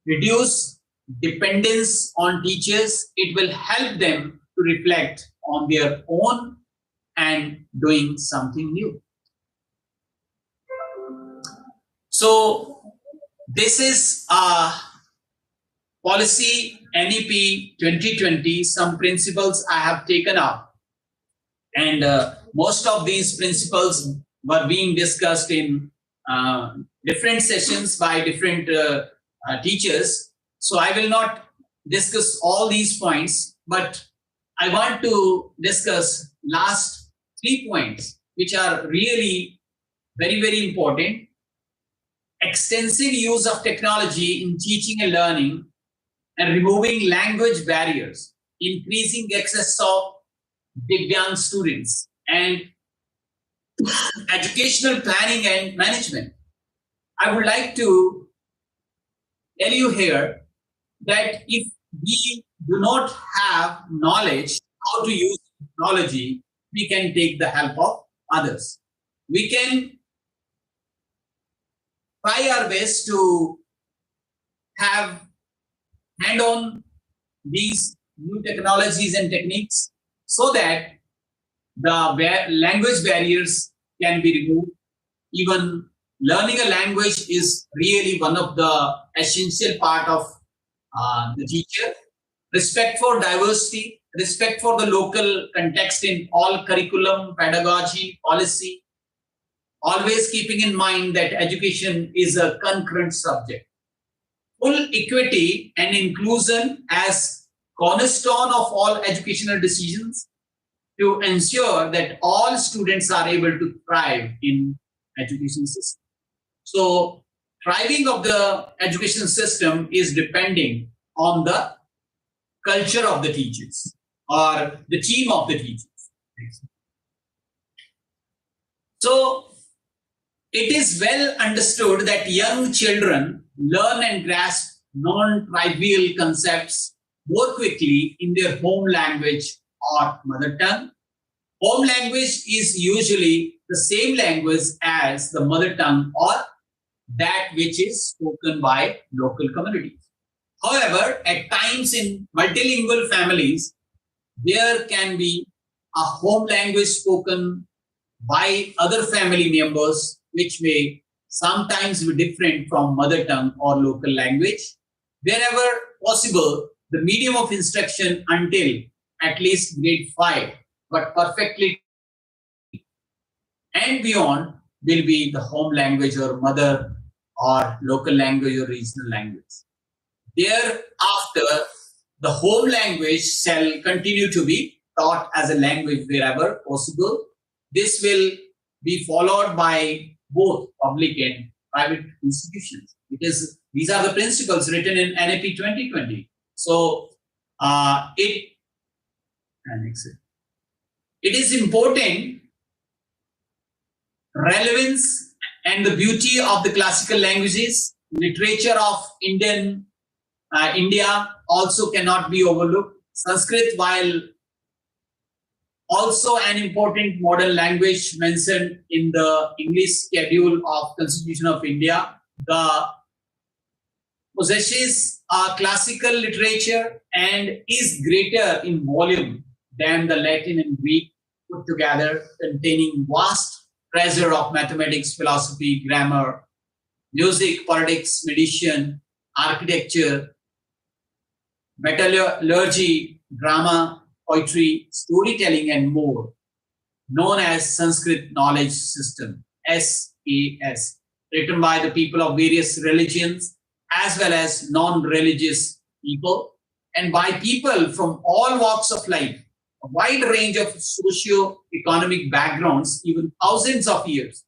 reduce dependence on teachers. It will help them to reflect on their own and doing something new. So this is policy NEP 2020, some principles I have taken up. And most of these principles were being discussed in different sessions by different teachers. So I will not discuss all these points, but I want to discuss last 3 points, which are really very, very important. Extensive use of technology in teaching and learning, and removing language barriers, increasing access of Divyang students, and educational planning and management. I would like to tell you here that if we do not have knowledge how to use technology, we can take the help of others. We can try our best to have hand on these new technologies and techniques so that the language barriers can be removed. Even learning a language is really one of the essential part of the teacher. Respect for diversity, respect for the local context in all curriculum, pedagogy, policy, always keeping in mind that education is a concurrent subject. Full equity and inclusion as cornerstone of all educational decisions to ensure that all students are able to thrive in education system. So thriving of the education system is depending on the culture of the teachers or the team of the teachers. So it is well understood that young children learn and grasp non-trivial concepts more quickly in their home language or mother tongue. Home language is usually the same language as the mother tongue or that which is spoken by local communities. However, at times in multilingual families, there can be a home language spoken by other family members, which may sometimes be different from mother tongue or local language. Wherever possible, the medium of instruction until at least grade 5, but perfectly and beyond will be the home language or mother or local language or regional language. Thereafter, the home language shall continue to be taught as a language wherever possible. This will be followed by both public and private institutions, because these are the principles written in NAP 2020. So it is important relevance and the beauty of the classical languages, literature of India also cannot be overlooked. Sanskrit, while also an important modern language mentioned in the English schedule of Constitution of India, possesses a classical literature and is greater in volume than the Latin and Greek put together, containing vast treasure of mathematics, philosophy, grammar, music, politics, medicine, architecture, metallurgy, drama, poetry, storytelling, and more, known as Sanskrit Knowledge System, SAS, written by the people of various religions as well as non-religious people, and by people from all walks of life, a wide range of socio-economic backgrounds, even thousands of years.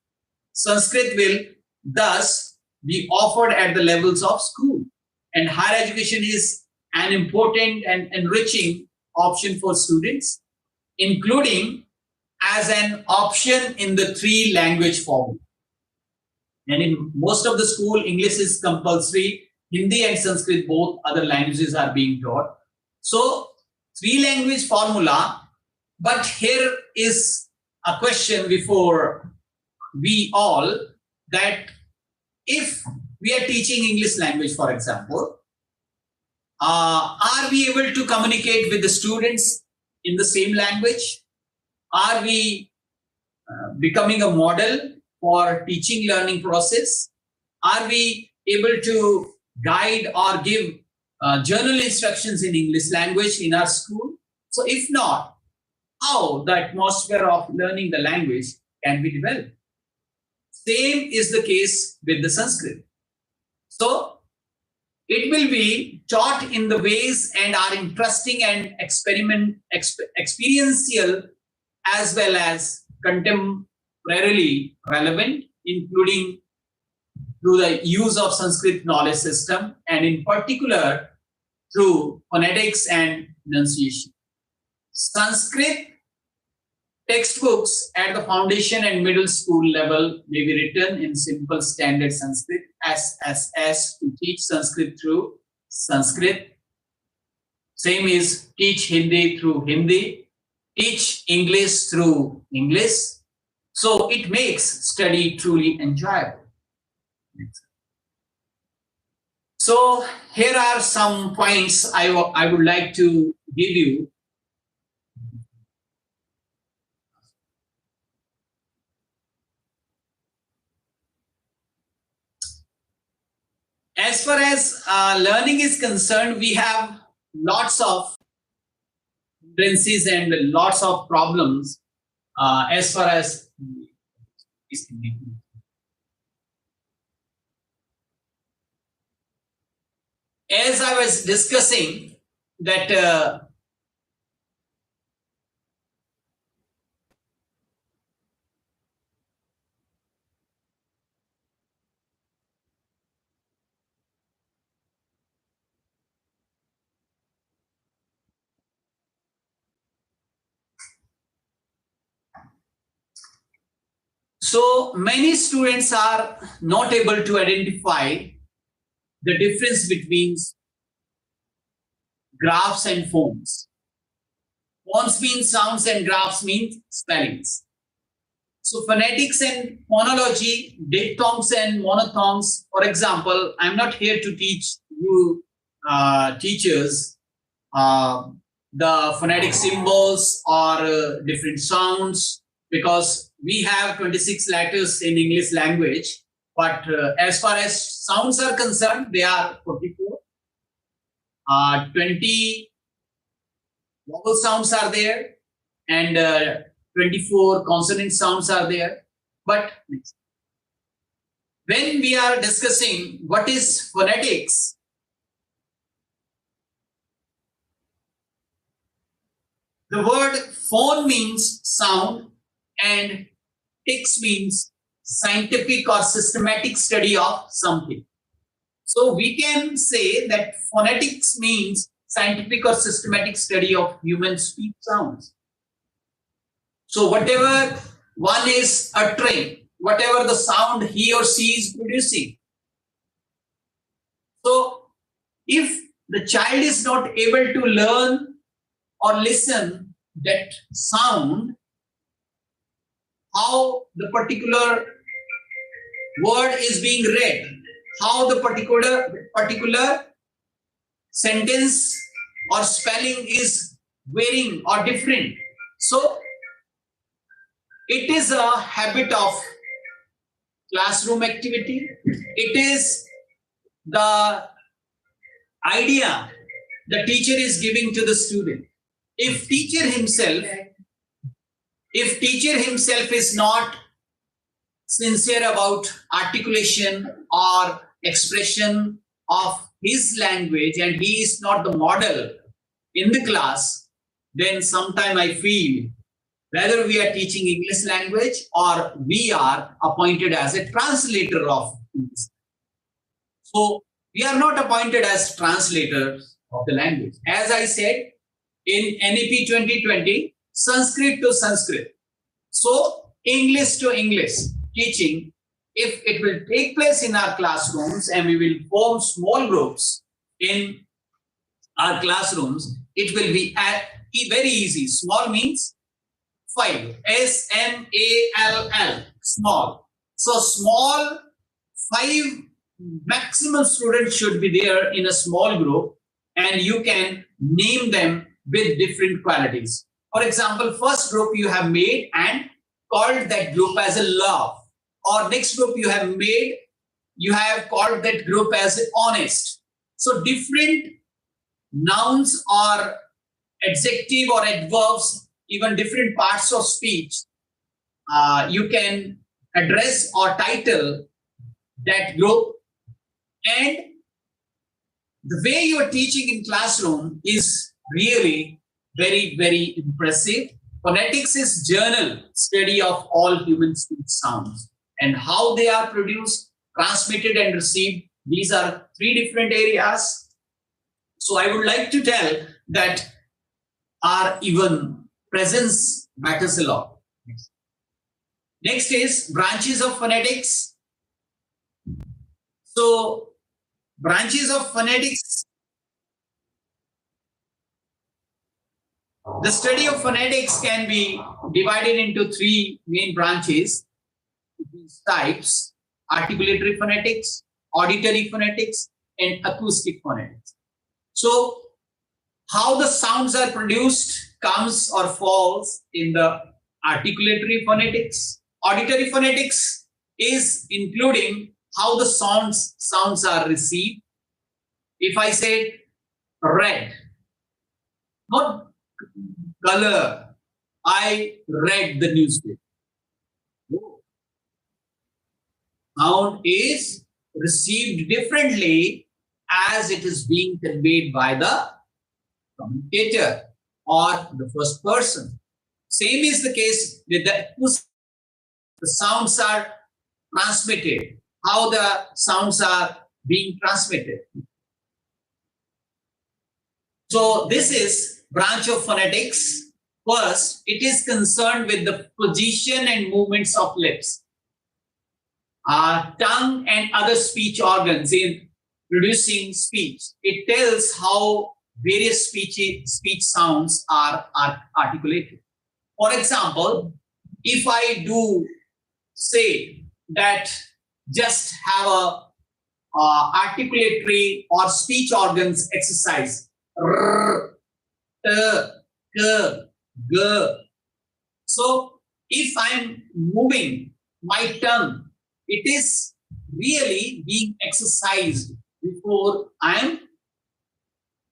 Sanskrit will thus be offered at the levels of school, and higher education is an important and enriching option for students, including as an option in the 3-language formula. And in most of the school, English is compulsory. Hindi and Sanskrit, both other languages are being taught. So 3-language formula, but here is a question before we all, that if we are teaching English language, for example, are we able to communicate with the students in the same language? Are we becoming a model for teaching learning process? Are we able to guide or give journal instructions in English language in our school? So if not, how the atmosphere of learning the language can be developed? Same is the case with the Sanskrit. So it will be taught in the ways and are interesting and experiential as well as contemporarily relevant, including through the use of Sanskrit knowledge system, and in particular through phonetics and enunciation. Sanskrit textbooks at the foundation and middle school level may be written in simple standard Sanskrit, SSS, to teach Sanskrit through Sanskrit. Same is teach Hindi through Hindi, teach English through English. So it makes study truly enjoyable. So here are some points I would like to give you. As far as learning is concerned, we have lots of hindrances and lots of problems as far as I was discussing that so many students are not able to identify the difference between graphs and phones. Phones mean sounds and graphs mean spellings. So phonetics and phonology, diphthongs and monophthongs, for example, I'm not here to teach you teachers the phonetic symbols or different sounds, because we have 26 letters in English language, but as far as sounds are concerned, they are 44. 20 vowel sounds are there, and 24 consonant sounds are there. But when we are discussing what is phonetics, the word phone means sound and tics means scientific or systematic study of something. So we can say that phonetics means scientific or systematic study of human speech sounds. So whatever one is uttering, whatever the sound he or she is producing. So if the child is not able to learn or listen that sound, how the particular word is being read, how the particular sentence or spelling is varying or different. So it is a habit of classroom activity. It is the idea the teacher is giving to the student. If teacher himself is not sincere about articulation or expression of his language and he is not the model in the class, then sometime I feel whether we are teaching English language or we are appointed as a translator of English. So we are not appointed as translators of the language. As I said, in NEP 2020, Sanskrit to Sanskrit. So English to English teaching, if it will take place in our classrooms and we will form small groups in our classrooms, it will be very easy. Small means 5, SMALL, small. So small 5 maximum students should be there in a small group, and you can name them with different qualities. For example, first group you have made and called that group as a love, or next group you have called that group as honest. So different nouns or adjective or adverbs, even different parts of speech, you can address or title that group. And the way you are teaching in classroom is really very, very impressive. Phonetics is journal study of all human speech sounds and how they are produced, transmitted and received. These are 3 different areas. So I would like to tell that our even presence matters a lot. Next is branches of phonetics. So branches of phonetics. The study of phonetics can be divided into 3 main branches. These types: articulatory phonetics, auditory phonetics, and acoustic phonetics. So how the sounds are produced comes or falls in the articulatory phonetics. Auditory phonetics is including how the sounds are received. If I say red, not color, I read the newspaper. Sound is received differently as it is being conveyed by the communicator or the first person. Same is the case with the acoustic. The sounds are transmitted, how the sounds are being transmitted. So this is branch of phonetics. First, it is concerned with the position and movements of lips, tongue and other speech organs in producing speech. It tells how various speech sounds are articulated. For example, if I do say that just have articulatory or speech organs exercise. R, t, k, g. So if I'm moving my tongue, it is really being exercised before I am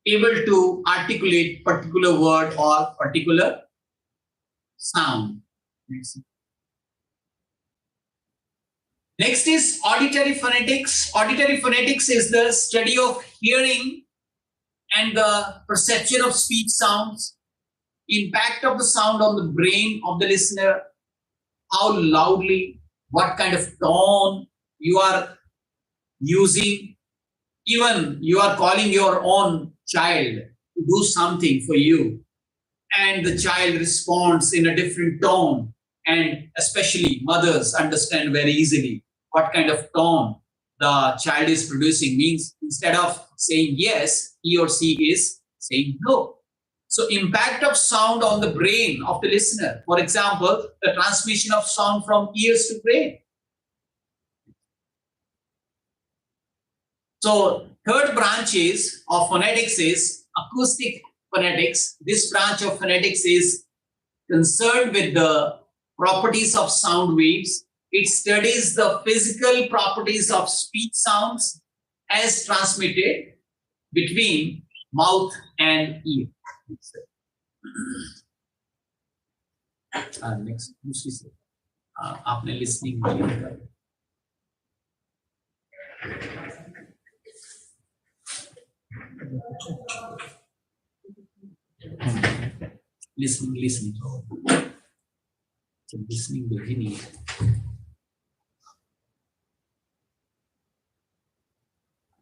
able to articulate particular word or particular sound. Next is auditory phonetics. Auditory phonetics is the study of hearing and the perception of speech sounds, impact of the sound on the brain of the listener, how loudly, what kind of tone you are using. Even you are calling your own child to do something for you, and the child responds in a different tone. And especially mothers understand very easily what kind of tone the child is producing. Means instead of saying yes, he or she is saying no. So impact of sound on the brain of the listener. For example, the transmission of sound from ears to brain. So third branch is of phonetics is acoustic phonetics. This branch of phonetics is concerned with the properties of sound waves. It studies the physical properties of speech sounds as transmitted between mouth and ear. Next, आपने listening listening listening भी नहीं है.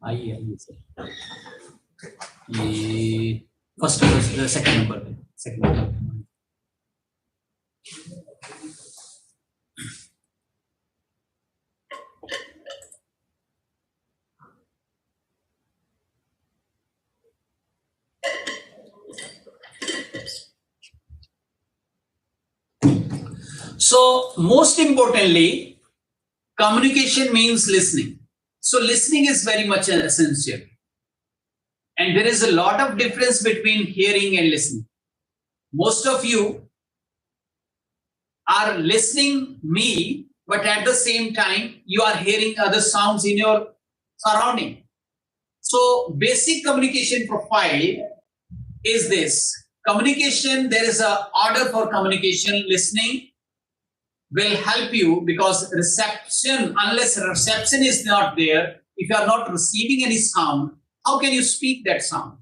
आइए sir, ये first number, second number. So most importantly, communication means listening. So listening is very much essential. And there is a lot of difference between hearing and listening. Most of you are listening me, but at the same time, you are hearing other sounds in your surrounding. So basic communication profile is this. Communication, there is an order for communication. Listening will help you because reception, unless reception is not there, if you are not receiving any sound, how can you speak that sound?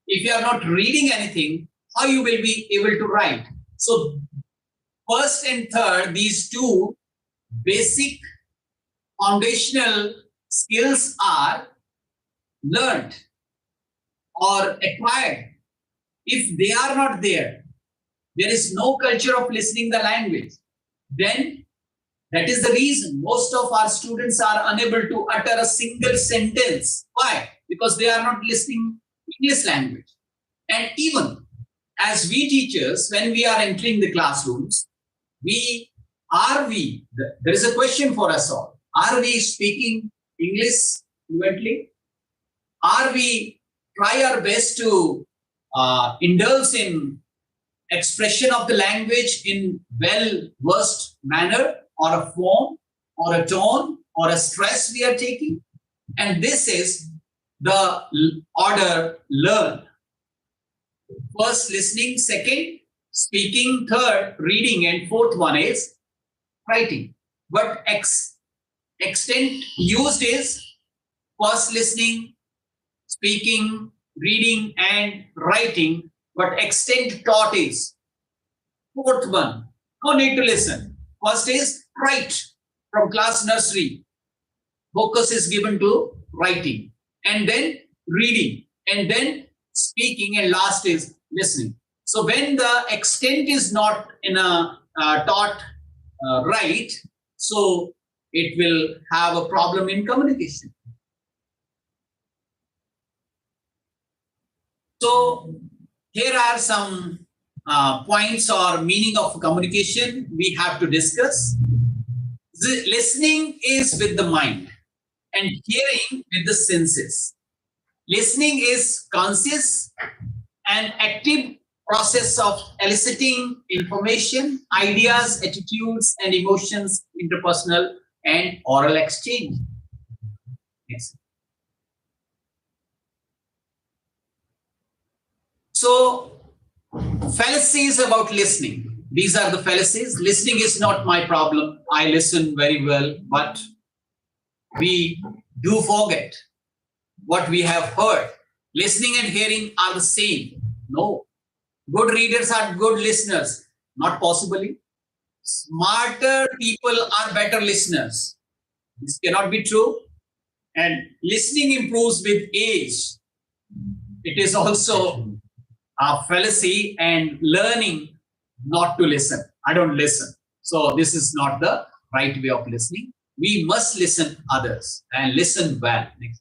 If you are not reading anything, how you will be able to write? So first and third, these two basic foundational skills are learned or acquired. If they are not there, there is no culture of listening the language. Then that is the reason most of our students are unable to utter a single sentence. Why? Because they are not listening English language. And even as we teachers, when we are entering the classrooms, there is a question for us all. Are we speaking English fluently? Are we try our best to indulge in expression of the language in well-versed manner, or a form, or a tone, or a stress we are taking? And this is the order learn. First, listening. Second, speaking. Third, reading. And fourth one is writing. But extent used is first listening, speaking, reading, and writing. But extent taught is fourth one. No need to listen. First is write from class nursery. Focus is given to writing, and then reading, and then speaking, and last is listening. So when the extent is not in a taught right, so it will have a problem in communication. So here are some points or meaning of communication we have to discuss. Listening is with the mind. and hearing with the senses. Listening is conscious and active process of eliciting information, ideas, attitudes, and emotions, interpersonal and oral exchange. Next. So, fallacies about listening. These are the fallacies. Listening is not my problem. I listen very well, but we do forget what we have heard. Listening and hearing are the same. No. Good readers are good listeners. Not possibly. Smarter people are better listeners. This cannot be true. And listening improves with age. It is also a fallacy, and learning not to listen. I don't listen. So this is not the right way of listening. We must listen others and listen well. Next.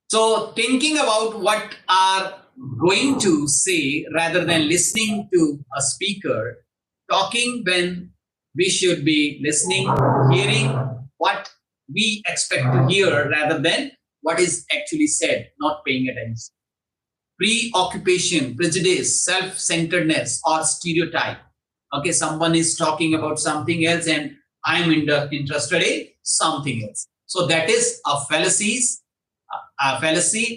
So thinking about what are going to say rather than listening to a speaker, talking when we should be listening, hearing what we expect to hear rather than what is actually said, not paying attention. Preoccupation, prejudice, self-centeredness, or stereotype. Okay, someone is talking about something else and I'm interested in something else. So that is a fallacy.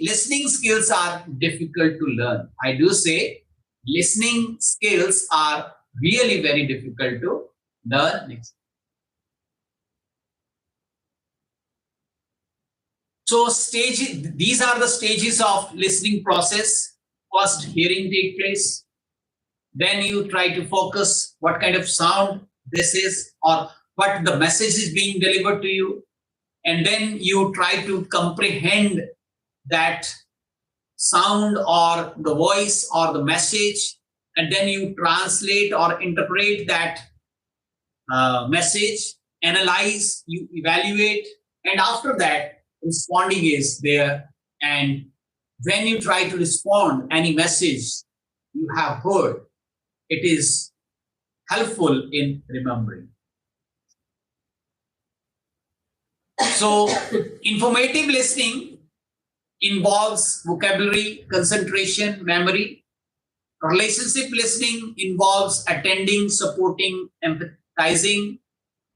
Listening skills are difficult to learn. I do say listening skills are really very difficult to learn. Next. So these are the stages of listening process. First, hearing take place. Then you try to focus what kind of sound this is or what the message is being delivered to you. And then you try to comprehend that sound or the voice or the message. And then you translate or interpret that message, analyze, you evaluate. And after that, responding is there. And when you try to respond any message you have heard, it is helpful in remembering. So informative listening involves vocabulary, concentration, memory. Relationship listening involves attending, supporting, empathizing.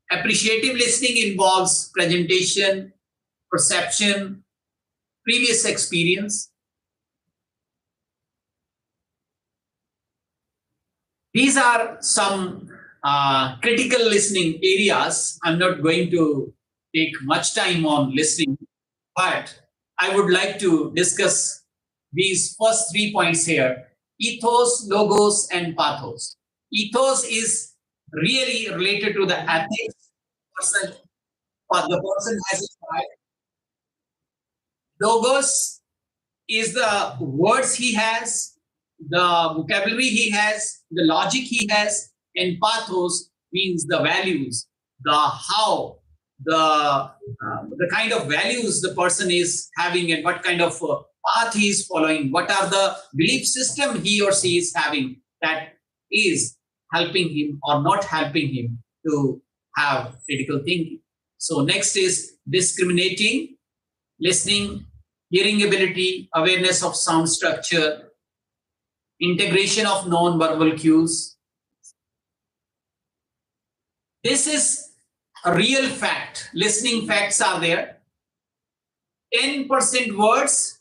Appreciative listening involves presentation, perception, previous experience. These are some critical listening areas. I'm not going to take much time on listening, but I would like to discuss these first 3 points here: ethos, logos, and pathos. Ethos is really related to the ethics person, or the person has inspired. Logos is the words he has, the vocabulary he has, the logic he has, and pathos means the values, the how, the kind of values the person is having and what kind of path he is following, what are the belief system he or she is having that is helping him or not helping him to have critical thinking. So next is discriminating, listening, hearing ability, awareness of sound structure, integration of non-verbal cues. This is a real fact. Listening facts are there. 10% words,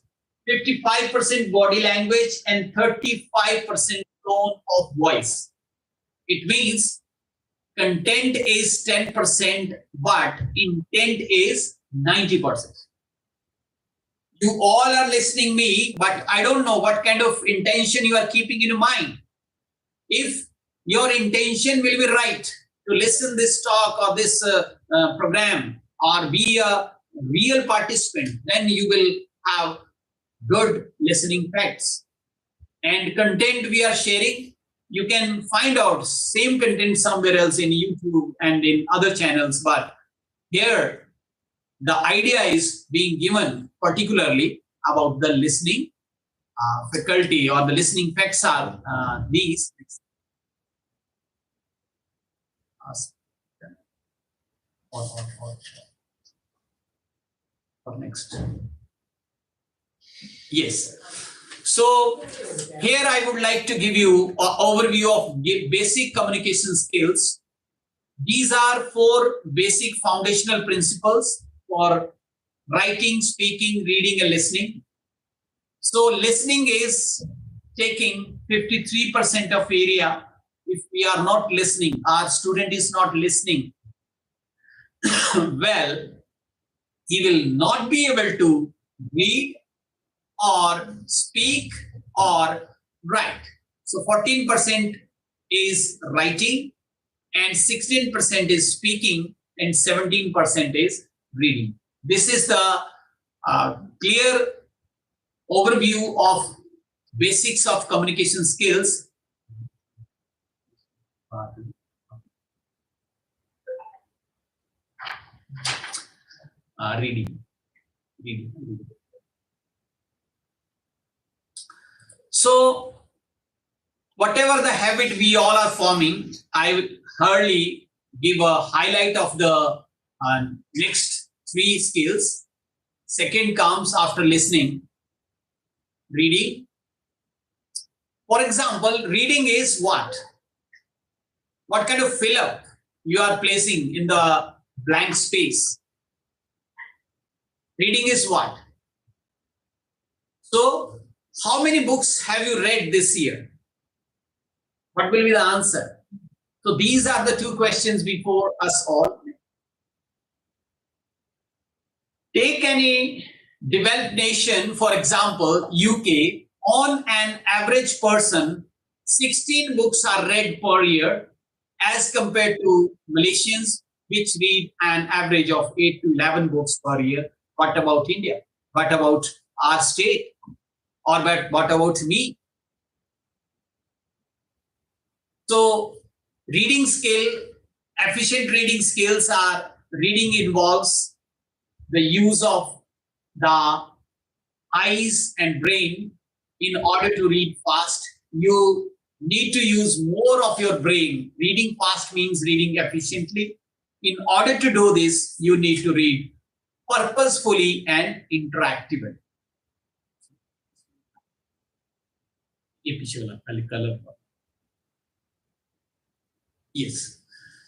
55% body language, and 35% tone of voice. It means content is 10%, but intent is 90%. You all are listening me, but I don't know what kind of intention you are keeping in mind. If your intention will be right to listen this talk or this program or be a real participant, then you will have good listening facts. And content we are sharing, you can find out same content somewhere else in YouTube and in other channels, but here the idea is being given particularly about the listening faculty or the listening facts are these. or next. Yes. So here I would like to give you an overview of basic communication skills. These are 4 basic foundational principles for writing, speaking, reading, and listening. So listening is taking 53% of area. If we are not listening, our student is not listening well, he will not be able to read or speak or write. So 14% is writing and 16% is speaking and 17% is reading. This is the clear overview of basics of communication skills. Reading. So whatever the habit we all are forming, I will hardly give a highlight of the next 3 skills. Second comes after listening, reading. For example, reading is what? What kind of fill up you are placing in the blank space? Reading is what? So, how many books have you read this year? What will be the answer? So, these are the 2 questions before us all. Take any developed nation, for example, UK, on an average person, 16 books are read per year as compared to Malaysians, which read an average of 8 to 11 books per year. What about India? What about our state? Or what about me? So, reading skill, efficient reading skills are, reading involves the use of the eyes and brain. In order to read fast, you need to use more of your brain. Reading fast means reading efficiently. In order to do this, you need to read purposefully and interactively. Yes.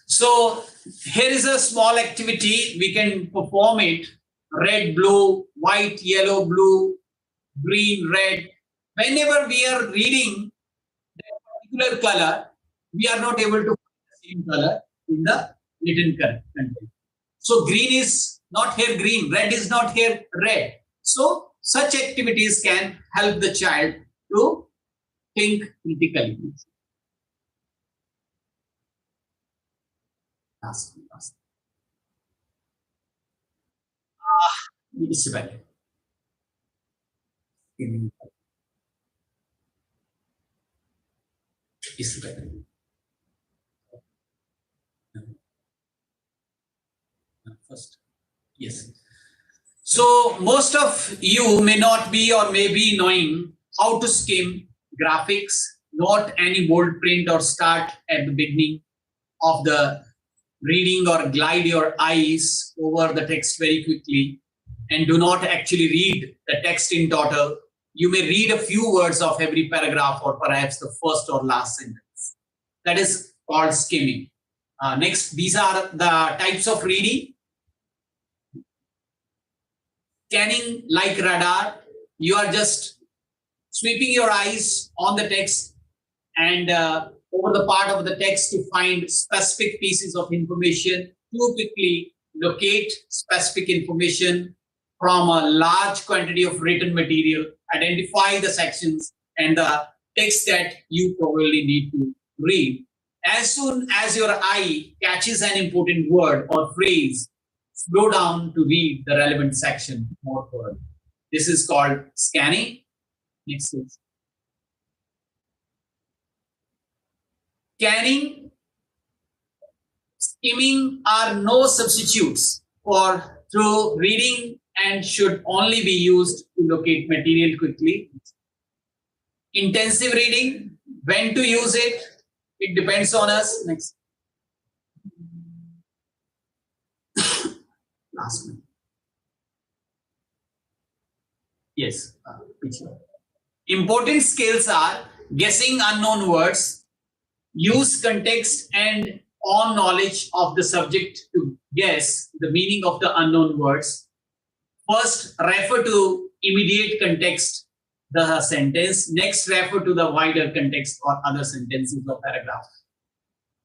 So here is a small activity. We can perform it. Red, blue, white, yellow, blue, green, red. Whenever we are reading that particular color, we are not able to find the same color in the written content. So green is not here green, red is not here red. So such activities can help the child to think critically. First, yes. So most of you may not be or may be knowing how to skim graphics, not any bold print or start at the beginning of the reading or glide your eyes over the text very quickly and do not actually read the text in total. You may read a few words of every paragraph or perhaps the first or last sentence. That is called skimming. Next, these are the types of reading. Scanning like radar, you are just sweeping your eyes on the text and over the part of the text to find specific pieces of information, to quickly locate specific information from a large quantity of written material, identify the sections and the text that you probably need to read. As soon as your eye catches an important word or phrase, slow down to read the relevant section more thoroughly. This is called scanning. Next please. Scanning, skimming are no substitutes for through reading and should only be used to locate material quickly. Intensive reading, when to use it, it depends on us. Next. last one. Yes. Important skills are guessing unknown words, use context and on knowledge of the subject to guess the meaning of the unknown words. First, refer to immediate context, the sentence. Next, refer to the wider context or other sentences or paragraph.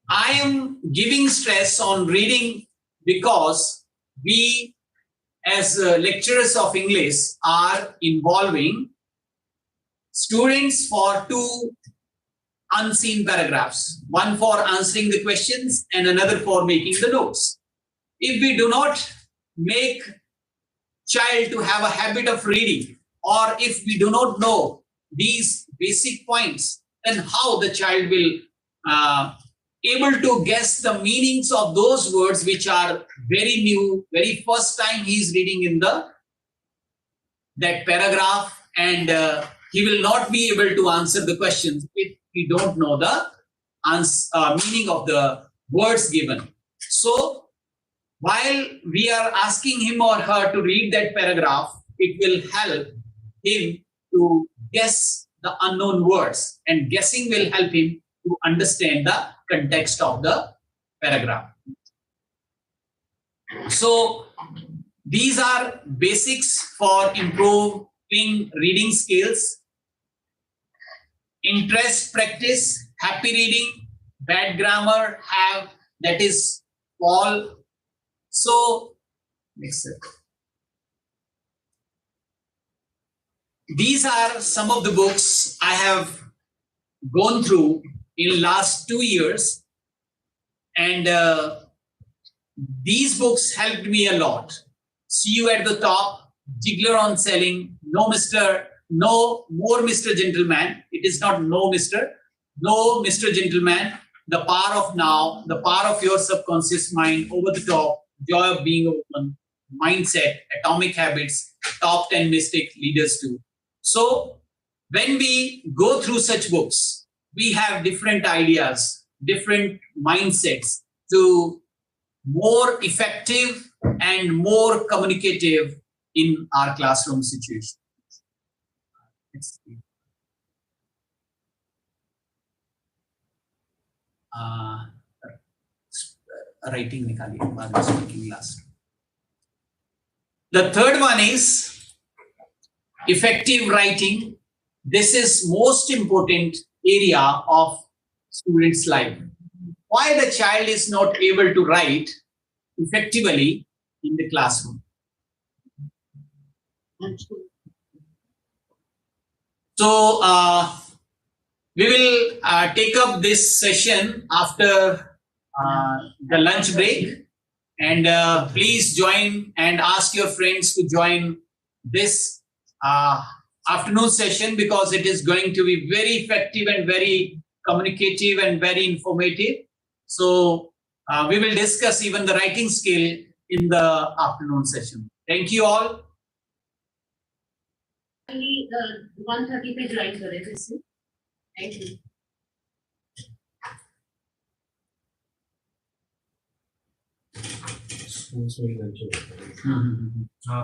I am giving stress on reading because we as lecturers of English are involving students for two unseen paragraphs, one for answering the questions and another for making the notes. If we do not make child to have a habit of reading, or if we do not know these basic points, then how the child will able to guess the meanings of those words which are very new, very first time he is reading in that paragraph, and he will not be able to answer the questions if he don't know the meaning of the words given. So while we are asking him or her to read that paragraph, it will help him to guess the unknown words, and guessing will help him to understand the context of the paragraph. So these are basics for improving reading skills. Interest, practice, happy reading, bad grammar, have, that is all. So next step. These are some of the books I have gone through in last 2 years, and these books helped me a lot. See you at the top, Jiggler on Selling, No More Mr. Gentleman. It is not No Mr. No Mr. Gentleman, The Power of Now, The Power of Your Subconscious Mind, Over the Top, Joy of Being a Woman, Mindset, Atomic Habits, Top 10 Mistake Leaders Do. So when we go through such books, we have different ideas, different mindsets to more effective and more communicative in our classroom situation. Writing nikaliye, बाद में speaking last. The third one is effective writing. This is most important area of students' life. Why the child is not able to write effectively in the classroom? So we will take up this session after the lunch break, and please join and ask your friends to join this afternoon session, because it is going to be very effective and very communicative and very informative. So we will discuss even the writing skill in the afternoon session. Thank you all. 1:30 पे join करें थे इसमें. Thank you. हाँ